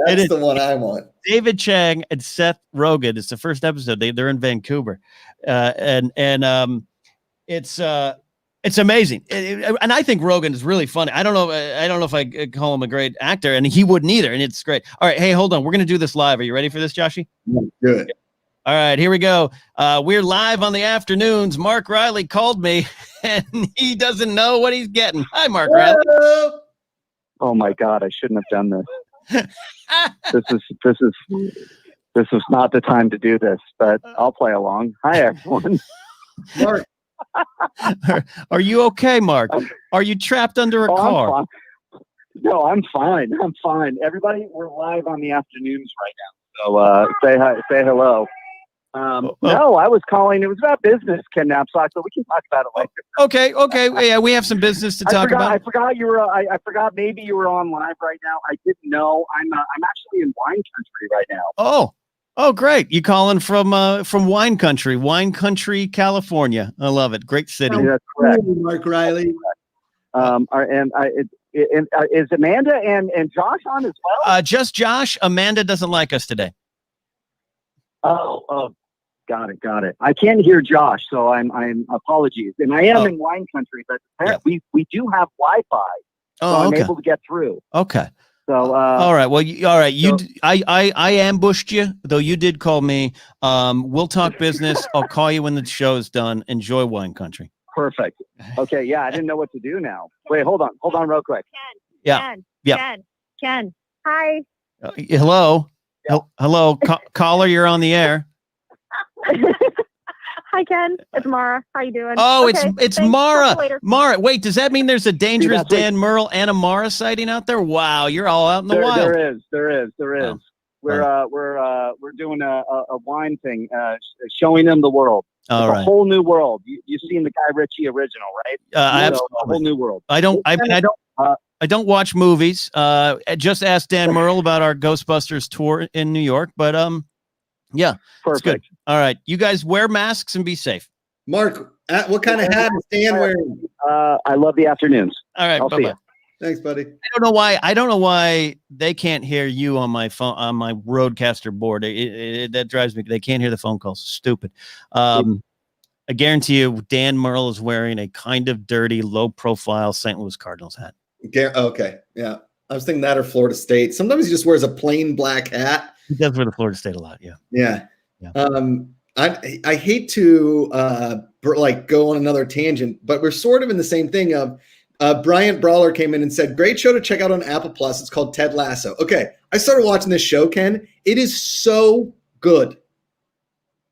That's the one I want. David Chang and Seth Rogen. It's the first episode. They're in Vancouver, and it's amazing. And I think Rogen is really funny. I don't know if I call him a great actor, and he wouldn't either. And it's great. All right, hey, hold on. We're gonna do this live. Are you ready for this, Joshy? Good. All right, here we go. We're live on the afternoons. Mark Riley called me, and he doesn't know what he's getting. Hi, Mark Riley. Oh my God, I shouldn't have done this. This is not the time to do this, but I'll play along. Hi, everyone. Mark. Are you okay, Mark? Are you trapped under a car? No, I'm fine. I'm fine. Everybody, we're live on the afternoons right now. So say hi, say hello. No, I was calling. It was about business, Ken Knapsack, so we can talk about it later. Okay. Yeah, we have some business to talk about. I forgot you were. I forgot maybe you were on live right now. I didn't know. I'm actually in wine country right now. Oh, great! You calling from wine country, California. I love it. Great city. That's correct. Mark Riley. Is Amanda and Josh on as well? Just Josh. Amanda doesn't like us today. Oh, got it. I can't hear Josh, so I'm apologies. And I am in wine country, but we do have Wi-Fi, so I'm able to get through. Okay. So all right. Well, I ambushed you, though you did call me. We'll talk business. I'll call you when the show is done. Enjoy wine country. Perfect. Okay. Yeah. I didn't know what to do now. Wait, hold on real quick. Ken. Hi. Hello. Hello. Caller, you're on the air. Hi, Ken. It's Mara. How you doing? Oh, Okay, it's thanks. Mara. Talk to you later. Mara, wait, does that mean there's a dangerous that's what- Dan Merle and a Mara sighting out there? Wow, you're all out in the wild. There is. Oh. We're doing a wine thing, showing them the world. All It's right. a whole new world. You've seen the Guy Ritchie original, right? Absolutely. A whole new world. I don't watch movies. Just ask Dan Merle about our Ghostbusters tour in New York, but yeah, it's good. Perfect. All right, you guys wear masks and be safe. Mark, what kind of hat is Dan wearing? I love the afternoons. All right, I'll see bye-bye. you. Thanks, buddy. I don't know why they can't hear you on my phone, on my Roadcaster board. That drives me. They can't hear the phone calls. Stupid. I guarantee you, Dan Merle is wearing a kind of dirty, low-profile St. Louis Cardinals hat. Okay, yeah. I was thinking that or Florida State. Sometimes he just wears a plain black hat. He does wear the Florida State a lot. Yeah. Yeah. Yeah. I hate to go on another tangent, but we're sort of in the same thing of Bryant Brawler came in and said, great show to check out on Apple Plus. It's called Ted Lasso. Okay. I started watching this show, Ken. It is so good.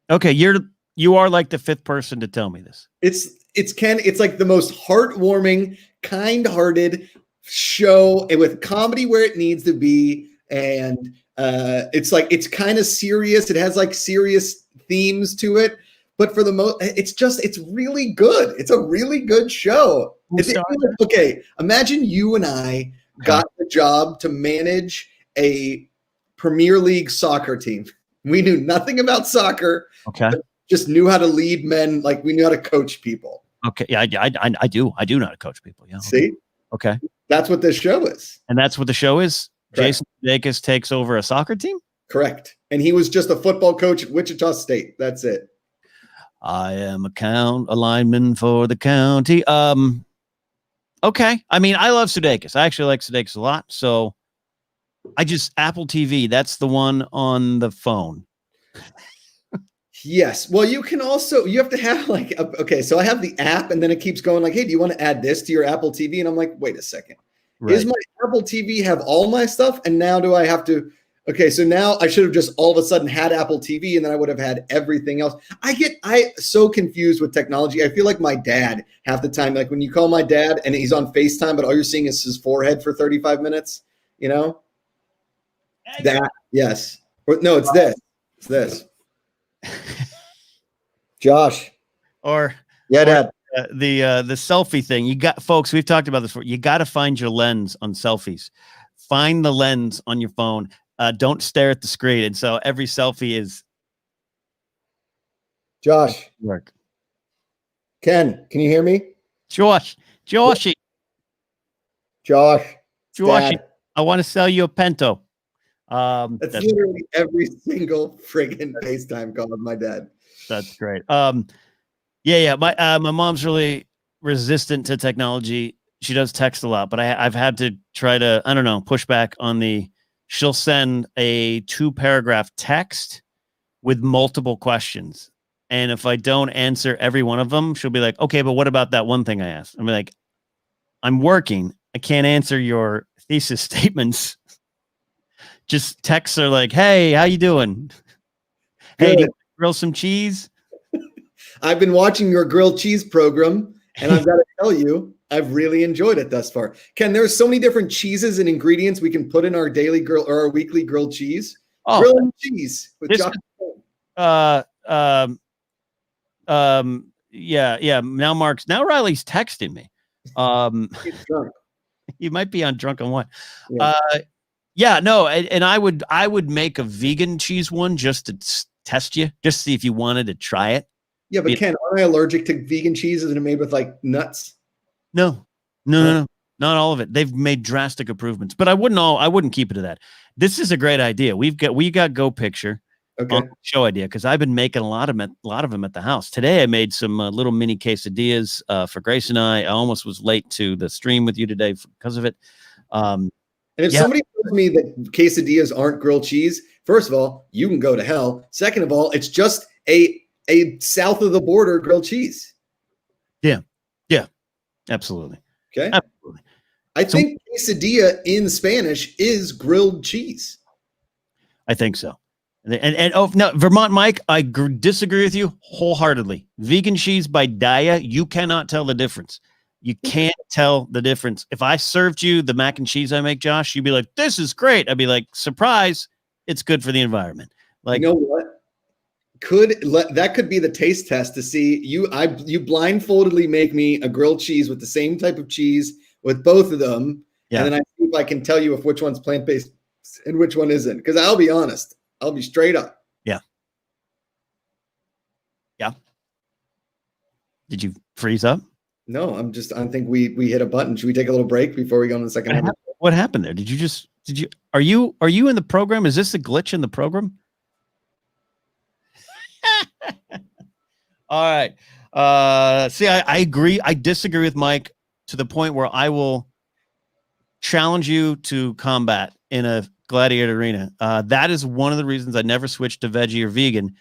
Okay. You are like the fifth person to tell me this. It's Ken. It's like the most heartwarming, kind-hearted show with comedy where it needs to be. And it's kind of serious. It has like serious themes to it, but for the most, it's really good. It's a really good show. Okay, imagine you and I got the job to manage a Premier League soccer team. We knew nothing about soccer. Okay, just knew how to lead men. Like we knew how to coach people. Okay, yeah, I do know how to coach people. Yeah. See. Okay. That's what this show is. And that's what the show is. Correct. Jason Sudeikis takes over a soccer team. Correct. And he was just a football coach at Wichita State. That's it. I am a lineman for the county. Okay. I mean, I love Sudeikis. I actually like Sudeikis a lot. So Apple TV, that's the one on the phone. Yes. Well, you have to have okay, so I have the app and then it keeps going like, hey, do you want to add this to your Apple TV? And I'm like, wait a second. Right. Is my Apple TV have all my stuff? And now do I have to, okay, so now I should have just all of a sudden had Apple TV and then I would have had everything else. I so confused with technology. I feel like my dad half the time, like when you call my dad and he's on FaceTime, but all you're seeing is his forehead for 35 minutes, you know? That, yes. Or, no, it's this. It's this. Josh. Or yeah, Dad. The selfie thing. You got, folks, we've talked about this before. You got to find your lens on selfies. Find the lens on your phone. Don't stare at the screen. And so every selfie is Josh. Work. Ken, can you hear me? Joshy. Josh. Dad. I want to sell you a Pento. That's literally every single friggin' FaceTime call with my dad. That's great. Yeah. My mom's really resistant to technology. She does text a lot, but I've had to try to, I don't know, push back on she'll send a 2-paragraph text with multiple questions. And if I don't answer every one of them, she'll be like, okay, but what about that one thing I asked? I'm like, I'm working. I can't answer your thesis statements. Just texts are like, hey, how you doing? Hey, do you grill some cheese? I've been watching your grilled cheese program, and I've got to tell you, I've really enjoyed it thus far. Ken, there's so many different cheeses and ingredients we can put in our daily grill or our weekly grilled cheese. Oh, grilled cheese with chocolate. Yeah. Now Riley's texting me. He's drunk. You might be on drunk on what? Yeah. And I would make a vegan cheese one just to test you, just see if you wanted to try it. Yeah, but Ken, aren't I allergic to vegan cheese? Isn't it made with like nuts? No, not all of it. They've made drastic improvements, but I wouldn't keep it to that. This is a great idea. We got Go Picture on the show idea because I've been making a lot of them at the house. Today I made some little mini quesadillas for Grace and I. I almost was late to the stream with you today because of it. And if somebody tells me that quesadillas aren't grilled cheese, first of all, you can go to hell. Second of all, it's just a south of the border grilled cheese. Yeah. Absolutely. Okay. Absolutely. I think quesadilla in Spanish is grilled cheese. I think so. And oh no, Vermont Mike, I disagree with you wholeheartedly. Vegan cheese by Daya, you cannot tell the difference. You can't tell the difference. If I served you the mac and cheese I make, Josh, you'd be like, "This is great." I'd be like, "Surprise! It's good for the environment." Like, you know what? That could be the taste test to see you blindfoldedly make me a grilled cheese with the same type of cheese with both of them, and then I see if I can tell you if which one's plant-based and which one isn't. Because I'll be honest. I'll be straight up. Yeah. Did you freeze up? No, I think we hit a button. Should we take a little break before we go on the second half? What happened there? Are you in the program? Is this a glitch in the program? All right. See, I agree. I disagree with Mike to the point where I will challenge you to combat in a gladiator arena. That is one of the reasons I never switched to veggie or vegan.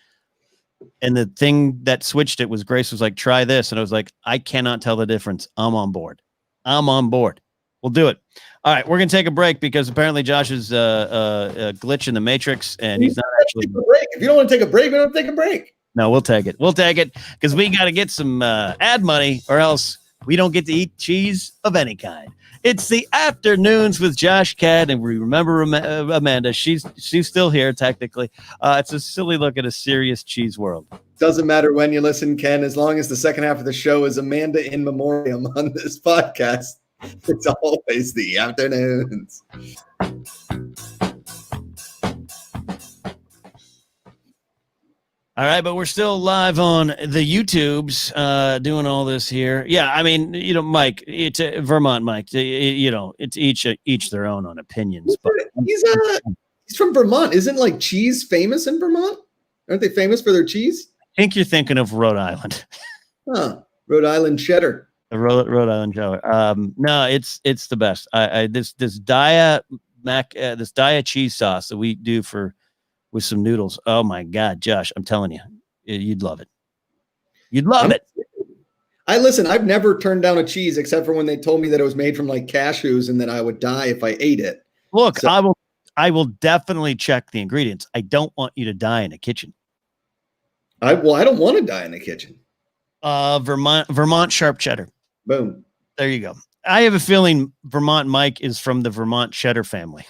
And the thing that switched it was Grace was like, try this. And I was like, I cannot tell the difference. I'm on board. We'll do it. All right. We're going to take a break because apparently Josh is a glitch in the matrix and he's not actually. If you don't want to take a break, we don't take a break. No, we'll take it. We'll take it because we got to get some ad money or else we don't get to eat cheese of any kind. It's the afternoons with Josh Cad, and we remember Amanda. She's still here technically. It's a silly look at a serious cheese world. Doesn't matter when you listen, Ken, as long as the second half of the show is Amanda in memoriam on this podcast. It's always the afternoons. All right, but we're still live on the YouTubes doing all this here. Yeah, I mean, Mike, it's Vermont, Mike. It's each their own on opinions. But he's from Vermont. Isn't like cheese famous in Vermont? Aren't they famous for their cheese? I think you're thinking of Rhode Island. Huh? Rhode Island cheddar. The Rhode Island cheddar. No, it's the best. This Daya cheese sauce that we do with some noodles. Oh my God, Josh, I'm telling you, you'd love it. You'd love it. I've never turned down a cheese except for when they told me that it was made from like cashews and that I would die if I ate it. Look, so, I will definitely check the ingredients. I don't want you to die in the kitchen. I don't want to die in the kitchen. Vermont sharp cheddar. Boom. There you go. I have a feeling Vermont Mike is from the Vermont cheddar family.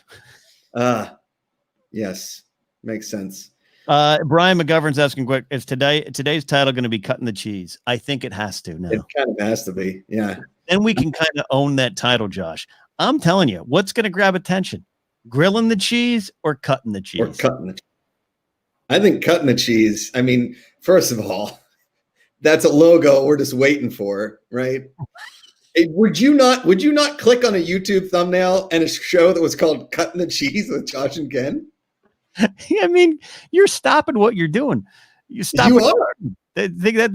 Yes. Makes sense. Brian McGovern's asking quick, is today's title going to be Cutting the Cheese? I think it has to now. It kind of has to be. Yeah. Then we can kind of own that title, Josh. I'm telling you, what's going to grab attention? Grilling the cheese or cutting the cheese? I think cutting the cheese. I mean, first of all, that's a logo we're just waiting for, right? Would you not click on a YouTube thumbnail and a show that was called Cutting the Cheese with Josh and Ken? I mean, you're stopping what you're doing. You stop. You are. You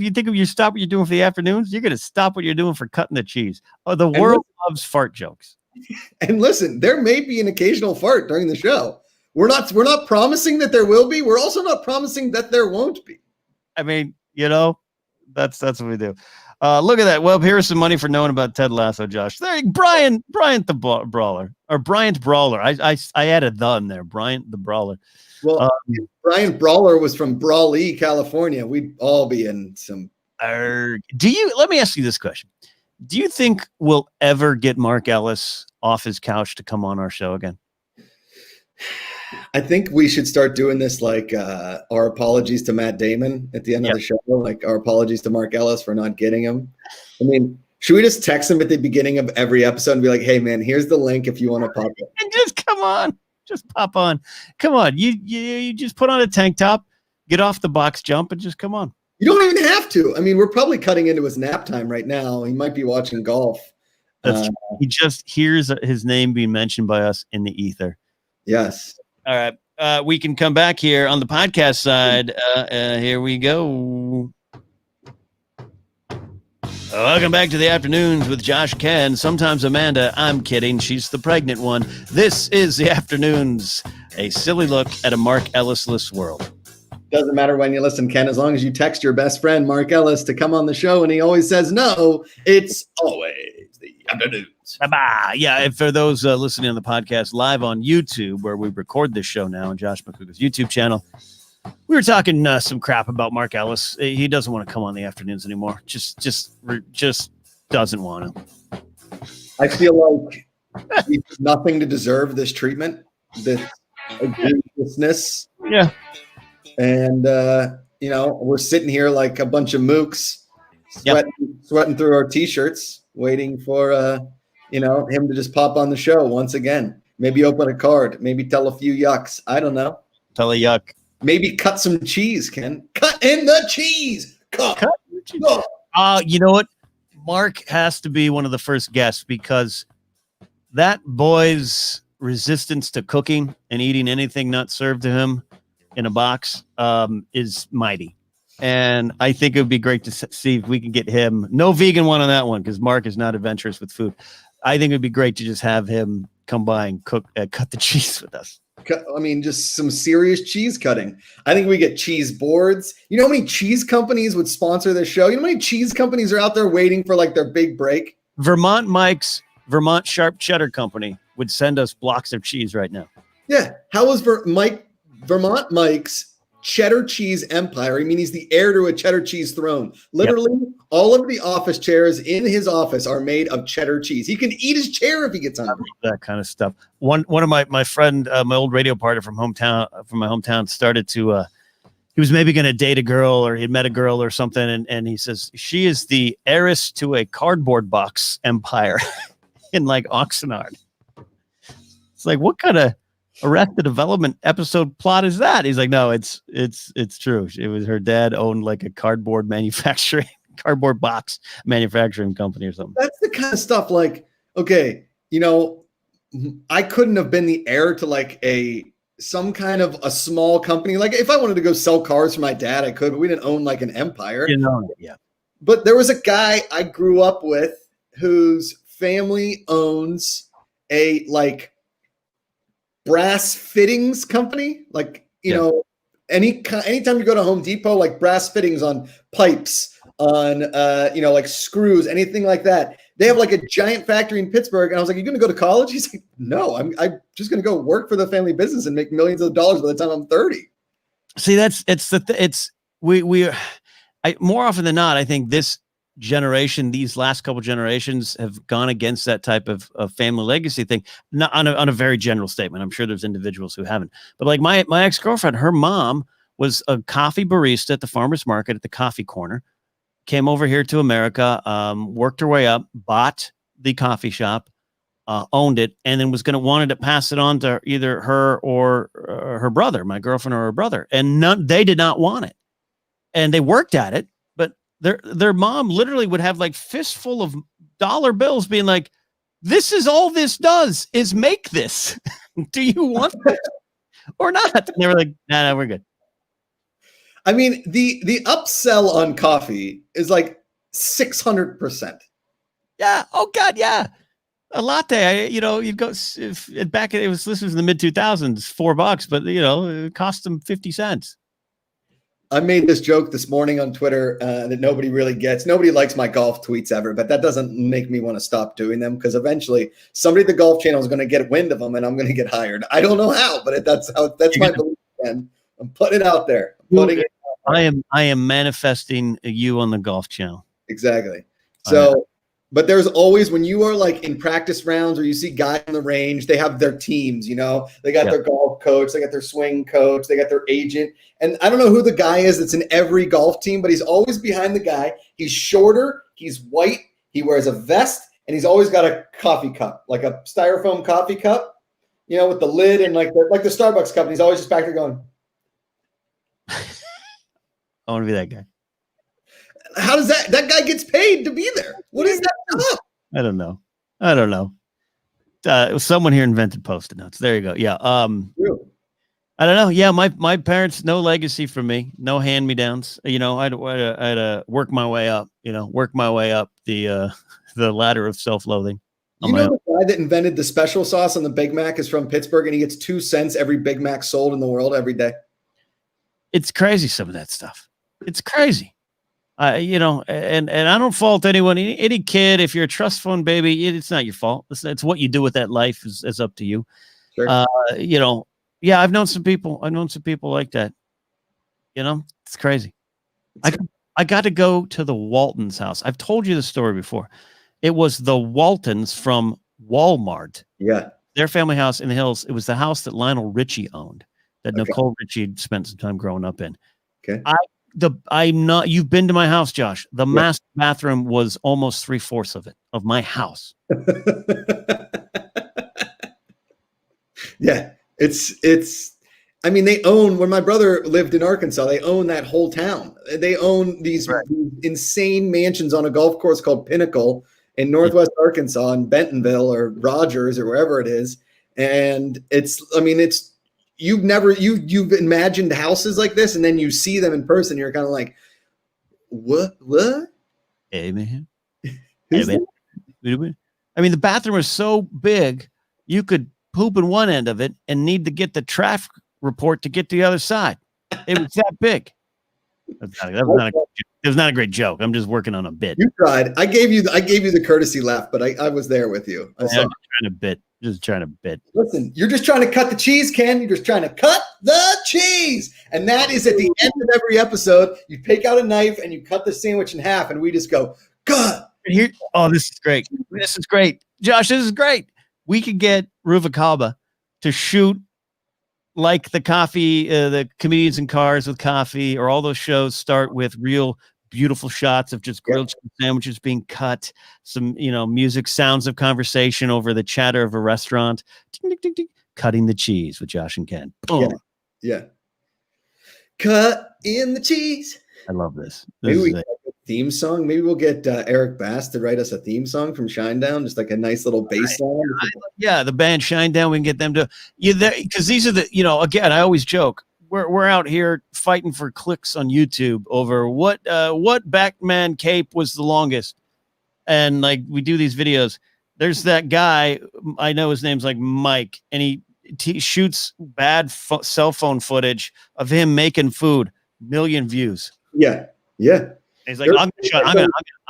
think if you stop what you're doing for the afternoons, you're going to stop what you're doing for cutting the cheese. Oh, the world loves fart jokes. And listen, there may be an occasional fart during the show. We're not promising that there will be. We're also not promising that there won't be. I mean, that's what we do. Look at that. Well, here's some money for knowing about Ted Lasso, Josh. There, Bryant the Brawler, or Bryant Brawler. I added the in there. Bryant the Brawler. Well, if Bryant Brawler was from Brawley, California, we'd all be in some. Let me ask you this question. Do you think we'll ever get Mark Ellis off his couch to come on our show again? I think we should start doing this like our apologies to Matt Damon at the end of the show, like our apologies to Mark Ellis for not getting him. I mean, should we just text him at the beginning of every episode and be like, hey, man, here's the link if you want to pop in. And just come on. Just pop on. Come on. You just put on a tank top, get off the box jump, and just come on. You don't even have to. I mean, we're probably cutting into his nap time right now. He might be watching golf. He just hears his name being mentioned by us in the ether. Yes. All right. We can come back here on the podcast side. Here we go. Welcome back to the afternoons with Josh Ken. Sometimes Amanda. I'm kidding. She's the pregnant one. This is the afternoons. A silly look at a Mark Ellis-less world. Doesn't matter when you listen, Ken, as long as you text your best friend, Mark Ellis, to come on the show and he always says no, it's always the afternoons. Bye-bye. Yeah, and for those listening on the podcast live on YouTube, where we record this show now on Josh McCougar's YouTube channel, we were talking some crap about Mark Ellis. He doesn't want to come on the afternoons anymore. Just doesn't want to. I feel like he did nothing to deserve this treatment, this egregiousness. Yeah. And, we're sitting here like a bunch of mooks, sweating through our T-shirts, waiting for, him to just pop on the show once again. Maybe open a card. Maybe tell a few yucks. I don't know. Tell a yuck. Maybe cut some cheese, Ken. Cut in the cheese. Cut. You know what? Mark has to be one of the first guests because that boy's resistance to cooking and eating anything not served to him in a box is mighty. And I think it would be great to see if we can get him. No vegan one on that one because Mark is not adventurous with food. I think it would be great to just have him come by and cut the cheese with us. I mean, just some serious cheese cutting. I think we get cheese boards. You know how many cheese companies would sponsor this show? You know how many cheese companies are out there waiting for like their big break? Vermont Sharp Cheddar Company would send us blocks of cheese right now. Yeah. How is Vermont Mike's cheddar cheese empire? I mean, he's the heir to a cheddar cheese throne. Literally, all of the office chairs in his office are made of cheddar cheese. He can eat his chair if he gets hungry. That kind of stuff. One of my friend, my old radio partner from my hometown, started to. He was maybe going to date a girl, or he'd met a girl or something, and he says she is the heiress to a cardboard box empire in like Oxnard. It's like, what kind of Arrested Development episode plot is that? He's like, no, it's true. It was her dad owned like a cardboard box manufacturing company or something. That's the kind of stuff like, okay, I couldn't have been the heir to like some kind of a small company. Like if I wanted to go sell cars for my dad, I could, but we didn't own like an empire. Yeah. But there was a guy I grew up with whose family owns a like brass fittings company. Like, anytime you go to Home Depot, like brass fittings on pipes, on, like screws, anything like that. They have like a giant factory in Pittsburgh. And I was like, you going to go to college? He's like, no, I'm just going to go work for the family business and make millions of dollars by the time I'm 30. See, more often than not, I think this generation, these last couple generations have gone against that type of family legacy thing. Not on a very general statement. I'm sure there's individuals who haven't, but like my ex-girlfriend, her mom was a coffee barista at the farmer's market at the coffee corner, came over here to America, worked her way up, bought the coffee shop, owned it, and then wanted to pass it on to either her or her brother, my girlfriend or her brother. And they did not want it. And they worked at it. Their mom literally would have like fistful of dollar bills being like, this is all this does is make this. Do you want this or not? And they were like, no, we're good. I mean, the upsell on coffee is like 600%. Yeah. Oh God. Yeah. A latte, you go this was in the mid 2000s, $4, but it cost them 50 cents. I made this joke this morning on Twitter that nobody really gets. Nobody likes my golf tweets ever, but that doesn't make me want to stop doing them because eventually somebody at the Golf Channel is going to get wind of them and I'm going to get hired. I don't know how, but that's my belief. And I'm putting it out there. I am manifesting you on the Golf Channel. Exactly. So, but there's always, when you are like in practice rounds or you see guys on the range, they have their teams, they got their golf coach, they got their swing coach, they got their agent. And I don't know who the guy is that's in every golf team, but he's always behind the guy. He's shorter, he's white, he wears a vest, and he's always got a coffee cup, like a styrofoam coffee cup, with the lid and like the Starbucks cup. And he's always just back there going, I want to be that guy. How does that guy gets paid to be there? What is that job? I don't know. Someone here invented Post-it notes. There you go. Yeah. I don't know. Yeah. My parents, no legacy for me, no hand-me-downs. I had to work my way up, the ladder of self-loathing. The guy that invented the special sauce on the Big Mac is from Pittsburgh and he gets 2 cents every Big Mac sold in the world every day. It's crazy, some of that stuff. It's crazy. You know, and I don't fault anyone, any kid. If you're a trust fund baby, it's not your fault. It's what you do with that life is up to you. Sure. You know, yeah, I've known some people like that. You know, it's crazy. I got to go to the Walton's house. I've told you the story before. It was the Waltons from Walmart. Yeah. Their family house in the hills. It was the house that Lionel Richie owned, that Nicole Richie spent some time growing up in. Okay. You've been to my house, Josh. The master bathroom was almost 3/4 of it, of my house. Yeah. It's, I mean, they own, when my brother lived in Arkansas, they own that whole town. They own these insane mansions on a golf course called Pinnacle in Northwest Arkansas, in Bentonville or Rogers or wherever it is. And it's, I mean, it's, you've imagined houses like this, and then you see them in person. You're kind of like, what? Hey, man. Hey, man. I mean, the bathroom is so big, you could poop in one end of it and need to get the traffic report to get to the other side. It was that big. That was not a great joke. I'm just working on a bit. You tried. I gave you the courtesy laugh, but I was there with you. I'm just trying to bit. Listen, you're just trying to cut the cheese, Ken. You're just trying to cut the cheese. And that is at the end of every episode. You take out a knife and you cut the sandwich in half, and we just go, God. Here, this is great. This is great. Josh, this is great. We could get Ruvalcaba to shoot like the coffee, the comedians in cars with coffee, or all those shows start with real beautiful shots of just grilled chicken sandwiches being cut, some, music, sounds of conversation over the chatter of a restaurant, ding, ding, ding, ding, cutting the cheese with Josh and Ken. Boom. Yeah. Cut in the cheese. I love this. Maybe we get a theme song. Maybe we'll get Eric Bass to write us a theme song from Shinedown, just like a nice little bass song. Yeah, the band Shinedown. We can get them to because these are the, again, I always joke. We're out here fighting for clicks on YouTube over what Batman cape was the longest, and like we do these videos. There's that guy, I know his name's like Mike, and he shoots bad cell phone footage of him making food, 1 million views. Yeah. And he's like, I'm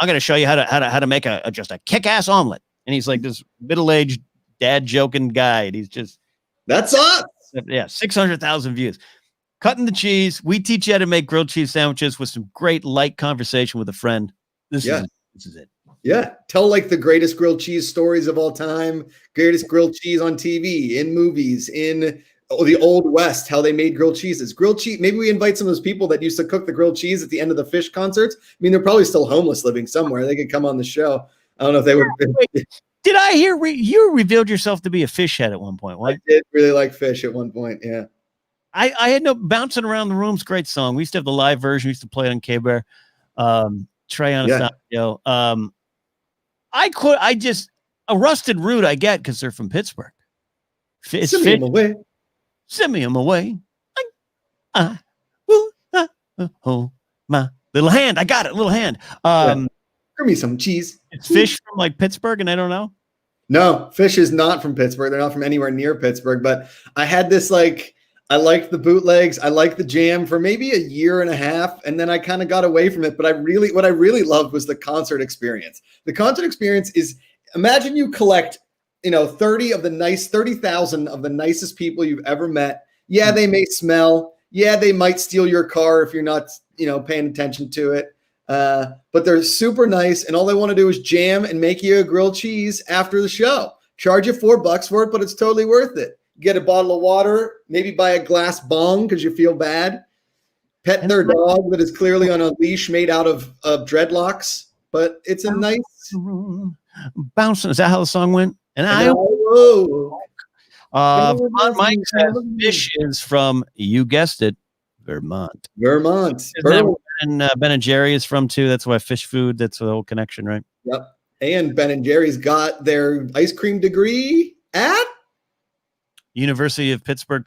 gonna show you how to make just a kick-ass omelet. And he's like this middle-aged dad joking guy, and he's just that's us. Yeah, 600,000 views. Cutting the cheese. We teach you how to make grilled cheese sandwiches with some great light conversation with a friend. This is it. Yeah. Tell like the greatest grilled cheese stories of all time, greatest grilled cheese on TV, in movies, in the Old West, how they made grilled cheeses. Grilled cheese. Maybe we invite some of those people that used to cook the grilled cheese at the end of the Phish concerts. I mean, they're probably still homeless living somewhere. They could come on the show. I don't know if they would. Did I hear you revealed yourself to be a Phish head at one point? What? I did really like Phish at one point. Yeah. I had no Bouncing Around the Room's great song. We used to have the live version. We used to play it on K-Bear. Trey Anastasio. A Rusted Root I get because they're from Pittsburgh. Send me away. Send me away. I will hold my little hand. I got it, little hand. Give me some cheese. It's Phish from like Pittsburgh, and I don't know. No, Phish is not from Pittsburgh. They're not from anywhere near Pittsburgh. But I had this I liked the bootlegs. I liked the jam for maybe a year and a half, and then I kind of got away from it. But what I really loved was the concert experience. The concert experience is, imagine you collect 30,000 of the nicest people you've ever met. Yeah, they may smell. Yeah, they might steal your car if you're not, paying attention to it. But they're super nice, and all they want to do is jam and make you a grilled cheese after the show. Charge you $4 for it, but it's totally worth it. Get a bottle of water, maybe buy a glass bong because you feel bad. Pet their dog that is clearly on a leash made out of dreadlocks, but it's a nice bouncing. Is that how the song went? And Mike says Phish is from, you guessed it, Vermont. And Ben and Jerry is from too. That's why Phish food. That's the whole connection, right? Yep. And Ben and Jerry's got their ice cream degree at University of Pittsburgh.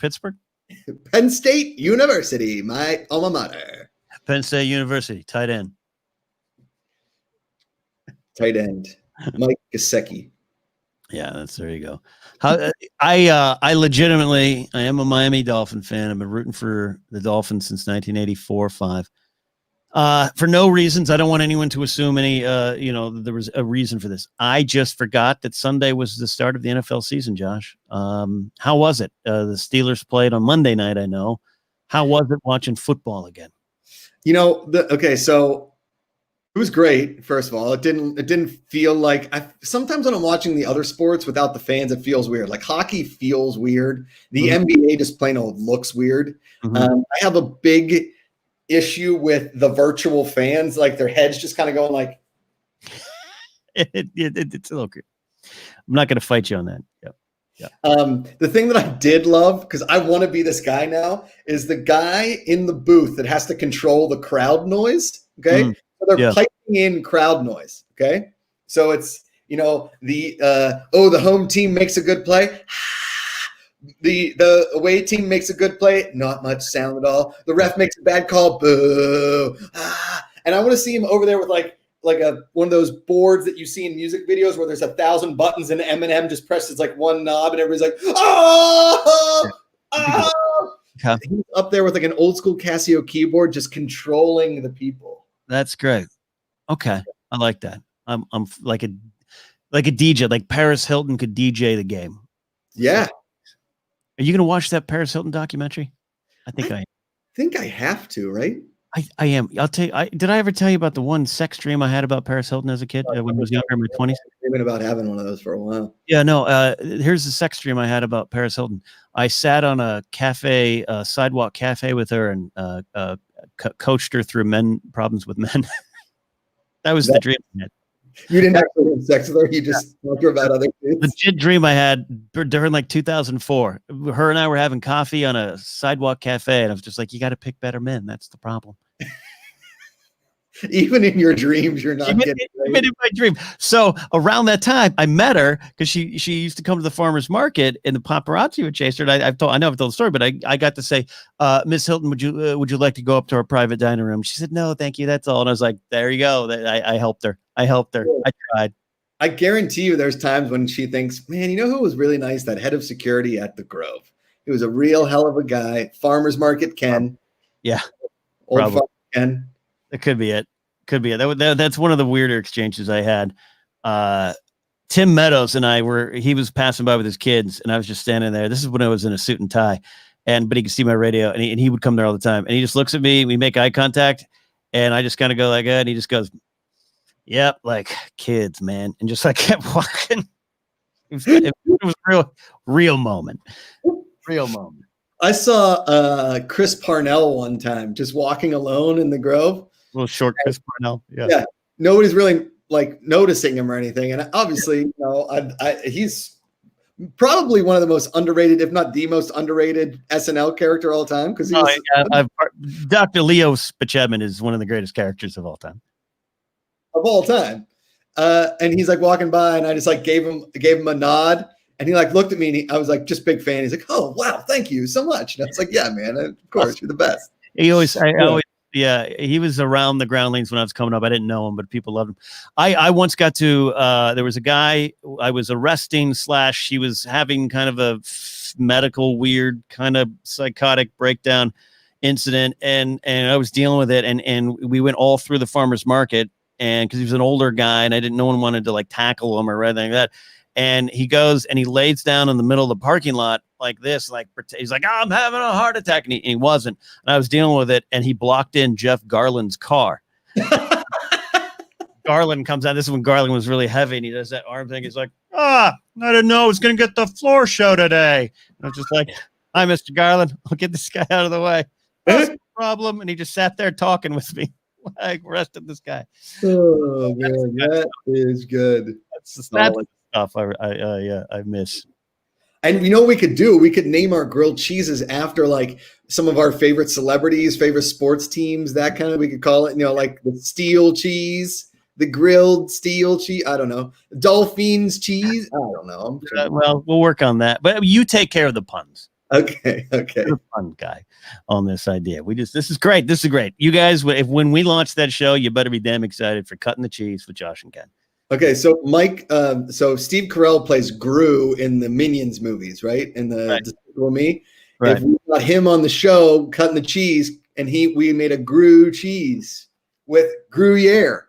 Penn State University, my alma mater. Penn State University, tight end. Mike Gesicki. Yeah, there you go. I legitimately, I am a Miami Dolphin fan. I've been rooting for the Dolphins since 1984-5. For no reasons. I don't want anyone to assume there was a reason for this. I just forgot that Sunday was the start of the NFL season, Josh. How was it? The Steelers played on Monday night, I know. How was it watching football again? So it was great. First of all, it didn't feel like sometimes when I'm watching the other sports without the fans, it feels weird. Like hockey feels weird. The NBA just plain old looks weird. I have a big issue with the virtual fans, like their heads just kind of going like. It's a little good. I'm not going to fight you on that. Yep. Yeah. The thing that I did love, because I want to be this guy now, is the guy in the booth that has to control the crowd noise. Okay. So they're piping in crowd noise. Okay. So it's, the home team makes a good play. The away team makes a good play. Not much sound at all. The ref makes a bad call. Boo. And I want to see him over there with like one of those boards that you see in music videos where there's 1,000 buttons and Eminem just presses like one knob and everybody's like, oh. Okay. He's up there with like an old school Casio keyboard, just controlling the people. That's great. Okay, I like that. I'm like a DJ, like Paris Hilton could DJ the game. Yeah. Are you going to watch that Paris Hilton documentary? I think I have to, right? I am. I'll tell you. Did I ever tell you about the one sex dream I had about Paris Hilton as a kid when I was younger, in my 20s? Dreaming about having one of those for a while. Yeah, no. Here's the sex dream I had about Paris Hilton. I sat on a cafe, sidewalk cafe with her, and coached her through problems with men. That was the dream I had. You didn't actually have sex with her. You just talked to her about other things. Legit dream I had during like 2004. Her and I were having coffee on a sidewalk cafe, and I was just like, "You got to pick better men. That's the problem." Even in your dreams, you're not getting even in my dream. So around that time, I met her because she used to come to the farmer's market, and the paparazzi would chase her. And I know I've told the story, but I got to say, Miss Hilton, would you like to go up to our private dining room? She said, "No, thank you. That's all." And I was like, "There you go." I helped her. I tried. I guarantee you, there's times when she thinks, "Man, you know who was really nice? That head of security at the Grove. He was a real hell of a guy." Farmer's market Ken. Yeah, old farmer Ken. It could be it. That's one of the weirder exchanges I had. Tim Meadows and he was passing by with his kids, and I was just standing there. This is when I was in a suit and tie, but he could see my radio, and he would come there all the time. And he just looks at me, we make eye contact, and I just kind of go like that, and he just goes, "Yep, like kids, man," and just like kept walking. It was real moment. Real moment. I saw Chris Parnell one time just walking alone in the Grove. Little short Chris Parnell. Yeah. Nobody's really like noticing him or anything. And obviously, he's probably one of the most underrated, if not the most underrated SNL character of all time. Because Dr. Leo Spachedman is one of the greatest characters of all time. And he's like walking by, and I just like gave him a nod. And he like looked at me, and I was like, just big fan. He's like, "Oh, wow, thank you so much." And I was like, "Yeah, man, of course, you're the best." Yeah, he was around the groundlings when I was coming up. I didn't know him, but people loved him. I once got to, there was a guy I was arresting / he was having kind of a medical weird kind of psychotic breakdown incident. And I was dealing with it. And we went all through the farmer's market, and cause he was an older guy, and no one wanted to like tackle him or anything like that. And he goes and he lays down in the middle of the parking lot like this, like he's like, "I'm having a heart attack," and he wasn't. And I was dealing with it, and he blocked in Jeff Garland's car. Garland comes out. This is when Garland was really heavy, and he does that arm thing. He's like, "I didn't know I was going to get the floor show today." And I was just like, "Hi, Mr. Garland. I'll get this guy out of the way. That's no problem." And he just sat there talking with me. I arrested this guy. Oh man, that is good. That's stuff I miss. And you know what we could do? We could name our grilled cheeses after like some of our favorite celebrities, favorite sports teams, that kind of, we could call it, like the steel cheese, the grilled steel cheese. I don't know. Dolphins cheese. I don't know. Well, we'll work on that. But you take care of the puns. Okay. You're a fun guy on this idea. This is great. You guys, when we launch that show, you better be damn excited for Cutting the Cheese with Josh and Ken. Okay, so Mike, so Steve Carell plays Gru in the Minions movies, right? In the Despicable Me. Right. If we got him on the show cutting the cheese, and we made a Gru cheese with Gruyere.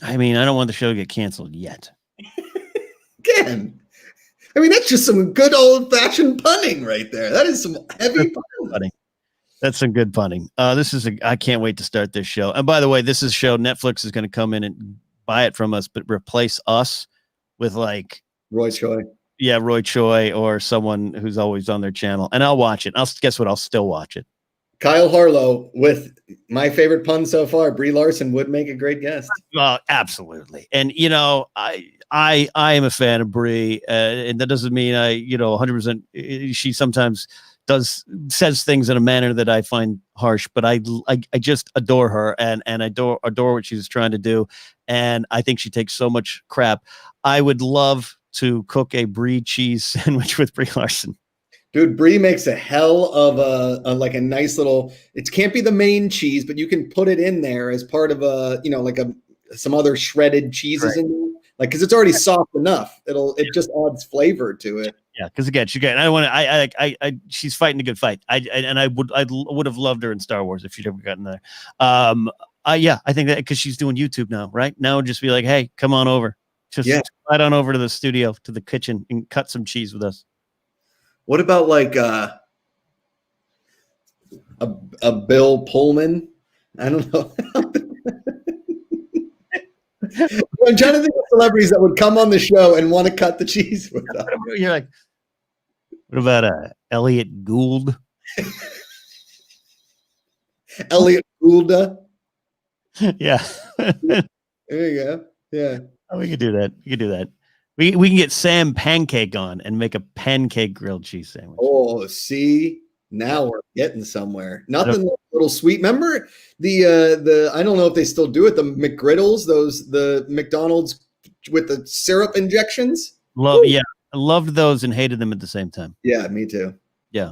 I mean, I don't want the show to get canceled yet. Again, I mean, that's just some good old-fashioned punning right there. That is some heavy punning. That's some good punning. I can't wait to start this show. And by the way, this is a show Netflix is going to come in and buy it from us, but replace us with like Roy Choi. Yeah, Roy Choi or someone who's always on their channel. And I'll watch it. Guess what? I'll still watch it. Kyle Harlow with my favorite pun so far. Brie Larson would make a great guest. Absolutely. And I am a fan of Brie, and that doesn't mean 100%. She sometimes says things in a manner that I find harsh, but I just adore her and I adore what she's trying to do. And I think she takes so much crap. I would love to cook a Brie cheese sandwich with Brie Larson. Dude, Brie makes a hell of a nice little. It can't be the main cheese, but you can put it in there as part of some other shredded cheeses in there, like because it's already soft enough. It just adds flavor to it. Yeah, because again, she's fighting a good fight. I would have loved her in Star Wars if she'd ever gotten there. I think that because she's doing YouTube now, right? Now just be like, hey, come on over, just right on over to the studio, to the kitchen, and cut some cheese with us. What about like a Bill Pullman? I don't know. I'm trying to think of celebrities that would come on the show and want to cut the cheese with us. You're like, what about Elliot Gould? Elliot Goulda? Yeah. There you go. Yeah. Oh, we could do that. We can get Sam Pancake on and make a pancake grilled cheese sandwich. Oh, see, now we're getting somewhere. Nothing little sweet. Remember the I don't know if they still do it. The McGriddles, the McDonald's with the syrup injections. I loved those and hated them at the same time. Yeah, me too. Yeah,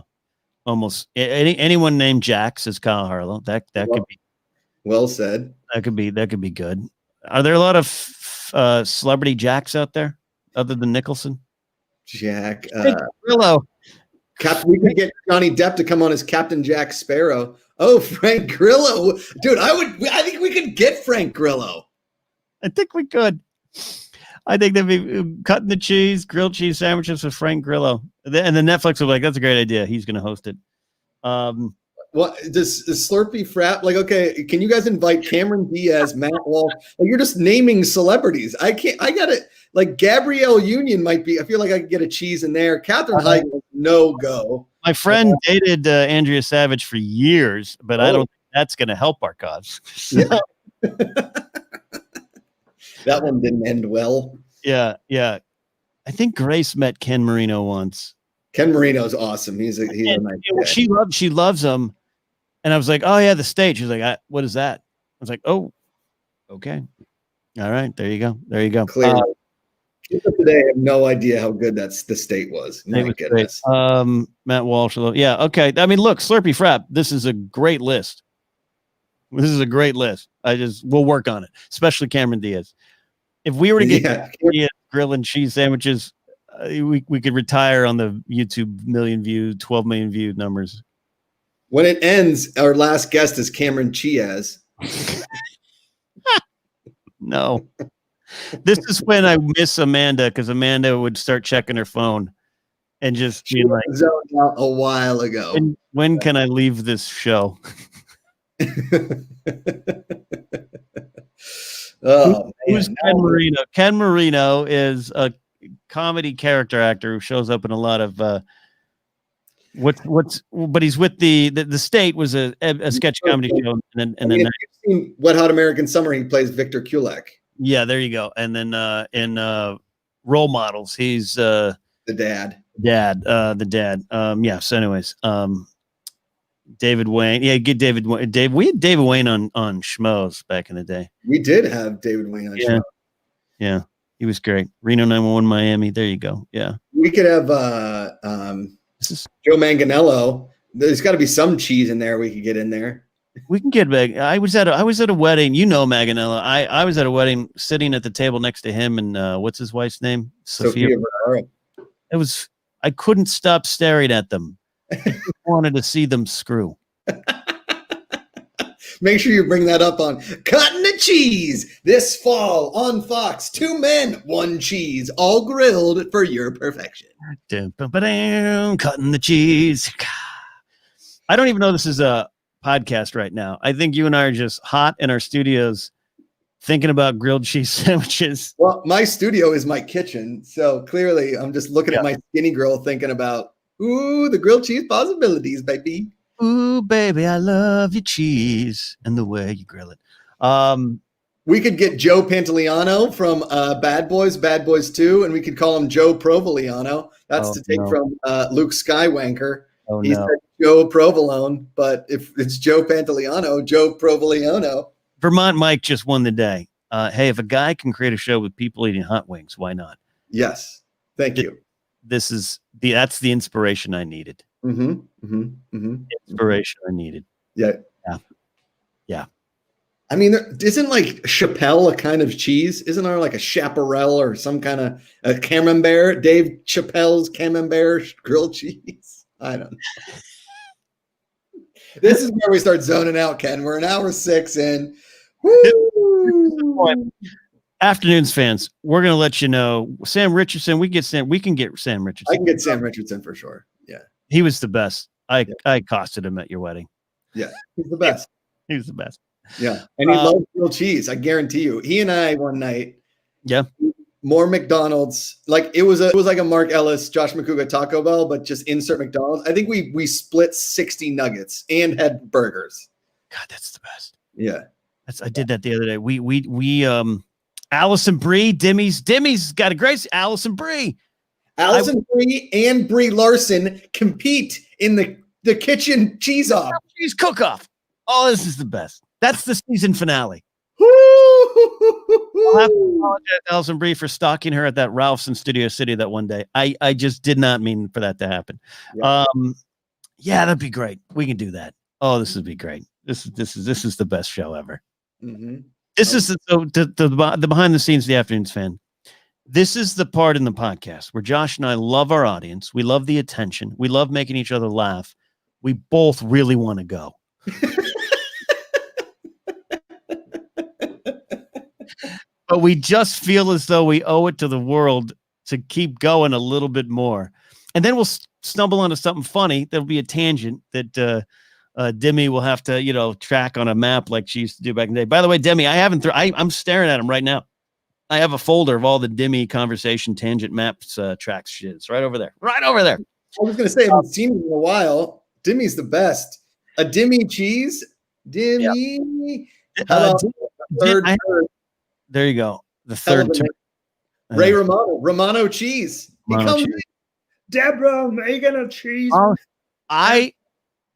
almost anyone named Jack, says Kyle Harlow. That could be well said. That could be good. Are there a lot of celebrity Jacks out there? Other than Nicholson? Jack. Grillo. We could get Johnny Depp to come on as Captain Jack Sparrow. Oh, Frank Grillo. Dude, I think we could get Frank Grillo. I think we could. I think that'd be cutting the cheese, grilled cheese sandwiches with Frank Grillo. And then Netflix will be like, that's a great idea. He's going to host it. What does Slurpee Frap? Like, okay, can you guys invite Cameron Diaz, Matt Walsh? Like, you're just naming celebrities. I got it. Like Gabrielle Union might be. I feel like I could get a cheese in there. Catherine Heigl, no go. My friend dated Andrea Savage for years, but I don't think that's going to help our cause. So. Yeah. That one didn't end well. Yeah. I think Grace met Ken Marino once. Ken Marino's awesome. He's a nice guy. She loves him. And I was like, oh yeah, the state. She's like, what is that? I was like, oh, okay. All right. There you go. Clear. Today, I have no idea how good the state was. My goodness. Matt Walsh. Yeah. Okay. I mean, look, Slurpee Frap. This is a great list. We'll work on it, especially Cameron Diaz. If we were to get Diaz grilling cheese sandwiches, we could retire on the YouTube 12 million view numbers. When it ends, our last guest is Cameron Diaz. No. This is when I miss Amanda, because Amanda would start checking her phone and just be like, zoned out a while ago. When can I leave this show? Who's Ken Marino? Ken Marino is a comedy character actor who shows up in a lot of but he's with the state was a sketch comedy show, and then you've seen Wet Hot American Summer, he plays Victor Kulak. Yeah, there you go. And then in Role Models, he's the dad. The dad. Yeah. So, anyways, David Wayne. Yeah, get David Wayne. We had David Wayne on Schmoes back in the day. We did have David Wayne on Schmoes. Yeah, he was great. Reno 911 Miami. There you go. Yeah. We could have Joe Manganiello. There's got to be some cheese in there we could get in there. We can get back. I was at a wedding. You know, Maganella. I was at a wedding, sitting at the table next to him and what's his wife's name? Sophia Vergara. I couldn't stop staring at them. I just wanted to see them screw. Make sure you bring that up on Cutting the Cheese this fall on Fox. 2 men, 1 cheese, all grilled for your perfection. Cutting the cheese. I don't even know this is a podcast right now. I think you and I are just hot in our studios thinking about grilled cheese sandwiches. Well, my studio is my kitchen, so clearly I'm just looking at my skinny girl thinking about, ooh, the grilled cheese possibilities, baby. Ooh, baby, I love your cheese and the way you grill it. We could get Joe Pantoliano from Bad Boys 2, and we could call him Joe Provoliano. That's to take from Luke Skywalker. He said Joe Provolone, but if it's Joe Pantoliano, Joe Provoliano. Vermont Mike just won the day. Hey, if a guy can create a show with people eating hot wings, why not? Yes. Thank you. That's the inspiration I needed. Inspiration I needed. Yeah. I mean, isn't like Chappelle a kind of cheese? Isn't there like a chaparral or some kind of a camembert? Dave Chappelle's camembert grilled cheese. I don't know. This is where we start zoning out, Ken. We're an hour 6 in. Woo! Afternoons fans, we're gonna let you know. Sam Richardson, we can get Sam Richardson. I can get Sam Richardson for sure. Yeah. He was the best. I accosted him at your wedding. Yeah, he's the best. He was the best. Yeah. And he loves grilled cheese. I guarantee you. He and I one night. Yeah. More McDonald's. Like it was like a Mark Ellis, Josh McCouga Taco Bell, but just insert McDonald's. I think we split 60 nuggets and had burgers. God, that's the best. Yeah. I did that the other day. We Allison Brie, Dimmy's got a great Allison Brie. Allison Brie and Brie Larson compete in the kitchen cheese off. Cheese cook-off. Oh, this is the best. That's the season finale. I'll have to apologize to Allison Brie for stalking her at that Ralph's in Studio City that one day. I just did not mean for that to happen. Yeah, that'd be great. We can do that. Oh, this would be great. This is the best show ever. Mm-hmm. This is the behind the scenes of the Afternoons fan. This is the part in the podcast where Josh and I love our audience. We love the attention. We love making each other laugh. We both really want to go. But we just feel as though we owe it to the world to keep going a little bit more. And then we'll stumble onto something funny. There'll be a tangent that Demi will have to, track on a map like she used to do back in the day. By the way, Demi, I'm staring at him right now. I have a folder of all the Demi conversation tangent maps tracks shit. It's right over there. Right over there. I was going to say, I haven't seen him in a while. Demi's the best. A Demi cheese. Demi. Yep. There you go. The third term. Ray Romano cheese. Deborah, making a cheese. I've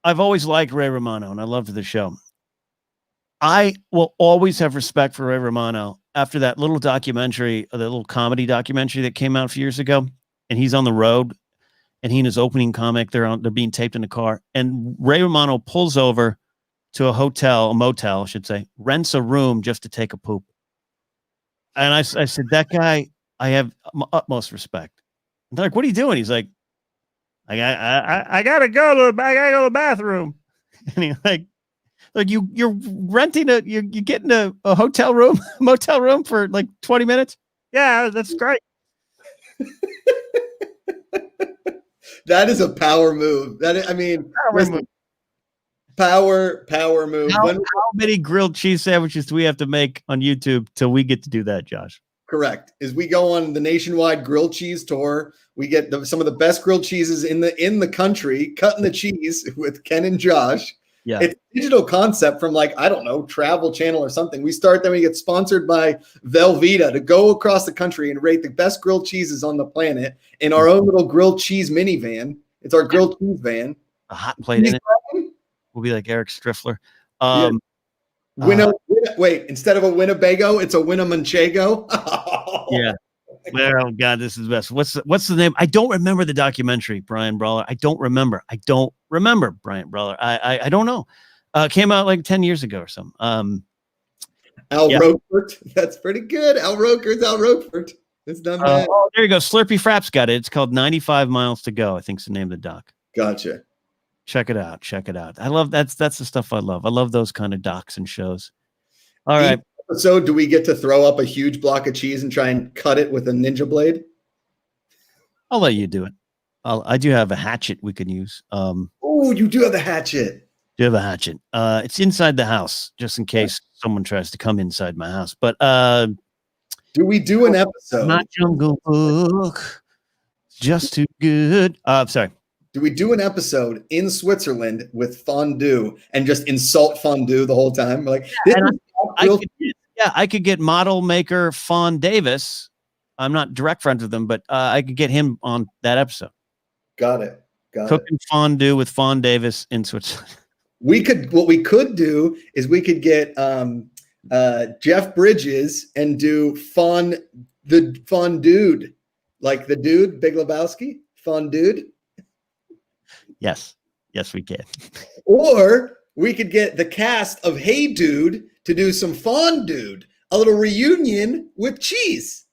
always liked Ray Romano, and I loved the show. I will always have respect for Ray Romano after that little documentary, the little comedy documentary that came out a few years ago, and he's on the road, and he and his opening comic, they're being taped in a car, and Ray Romano pulls over to a motel, I should say, rents a room just to take a poop. And I said, that guy, I have utmost respect. And they're like, what are you doing? He's like, I gotta go to the bathroom. And he's like you're renting you're getting a hotel room, motel room for like 20 minutes. Yeah, that's great. That is a power move. Power move. How many grilled cheese sandwiches do we have to make on YouTube till we get to do that, Josh? Correct. As we go on the nationwide grilled cheese tour, we get some of the best grilled cheeses in the country, cutting the cheese with Ken and Josh. Yeah. It's a digital concept from Travel Channel or something. We start, then we get sponsored by Velveeta to go across the country and rate the best grilled cheeses on the planet in our own little grilled cheese minivan. It's our grilled cheese van. A hot plate in it. We'll be like Eric Striffler. Wait, instead of a Winnebago, it's a Winnemanchego. Yeah. Well, God, this is the best. What's the name? I don't remember the documentary, Brian Brawler. I don't remember Brian Brawler. I don't know. Came out like 10 years ago or something. Al Roquefort. That's pretty good. Al Roquefort. It's not bad. Oh, there you go. Slurpee Fraps got it. It's called 95 Miles to Go, I think is the name of the doc. Gotcha. Check it out. I love that's the stuff I love. I love those kind of docs and shows. All right. So do we get to throw up a huge block of cheese and try and cut it with a ninja blade? I'll let you do it. I do have a hatchet we can use. Oh, you do have a hatchet. Do have a hatchet. It's inside the house, just in case someone tries to come inside my house. But do we do an episode? Not Jungle Book. Just too good. Sorry. Do we do an episode in Switzerland with fondue and just insult fondue the whole time? Like, I could get model maker Fawn Davis. I'm not direct friends with him, but I could get him on that episode. Got it. Cooking fondue with Fawn Davis in Switzerland. What we could do is we could get Jeff Bridges and do the fondue, like the dude, Big Lebowski, fondue. Yes, we can. Or we could get the cast of Hey Dude to do some fondue, a little reunion with cheese.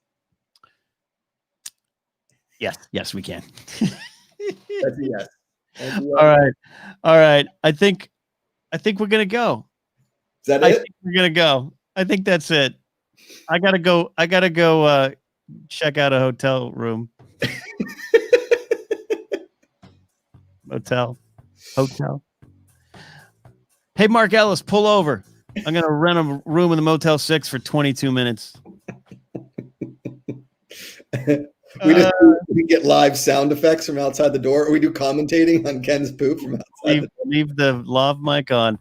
Yes, we can. That's a yes. All right. I think we're gonna go. Is that it? We're gonna go. I think that's it. I gotta go. Check out a hotel room. Hotel. Hey, Mark Ellis, pull over. I'm gonna rent a room in the Motel 6 for 22 minutes. We get live sound effects from outside the door, or we do commentating on Ken's poop from outside. Leave the lav mic on.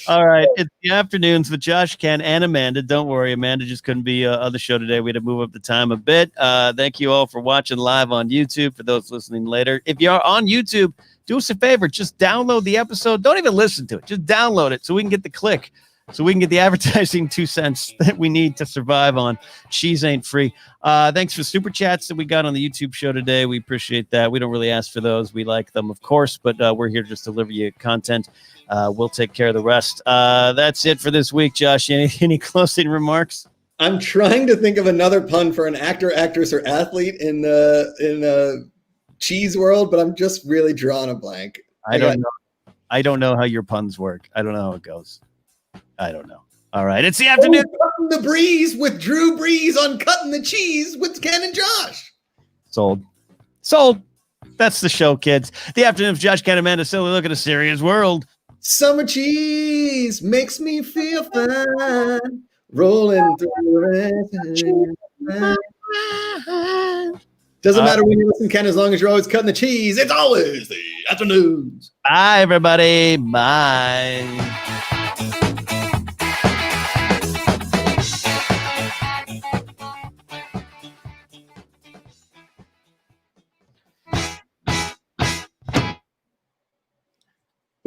All right, it's the afternoons with Josh, Ken, and Amanda. Don't worry, Amanda just couldn't be on the show today. We had to move up the time a bit. Thank you all for watching live on YouTube. For those listening later, if you're on YouTube, do us a favor. Just download the episode. Don't even listen to it. Just download it so we can get the click. So we can get the advertising 2 cents that we need to survive on Cheese Ain't Free. Thanks for super chats that we got on the YouTube show today. We appreciate that. We don't really ask for those. We like them, of course, but we're here to just deliver you content. We'll take care of the rest. That's it for this week, Josh. Any closing remarks? I'm trying to think of another pun for an actor, actress, or athlete in the cheese world, but I'm just really drawing a blank. I don't know how your puns work. I don't know how it goes. I don't know. All right. It's the afternoon. Cutting the breeze with Drew Brees on Cutting the Cheese with Ken and Josh. Sold. That's the show, kids. The afternoon of Josh, Ken, and Amanda. Silly look at a serious world. Summer cheese makes me feel fine. Rolling through the Doesn't matter when you listen, Ken, as long as you're always cutting the cheese. It's always the afternoons. Bye, everybody. Bye.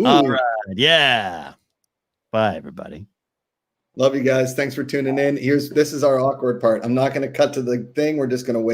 Ooh. All right. Yeah. Bye, everybody. Love you guys. Thanks for tuning in. This is our awkward part. I'm not going to cut to the thing. We're just going to wait.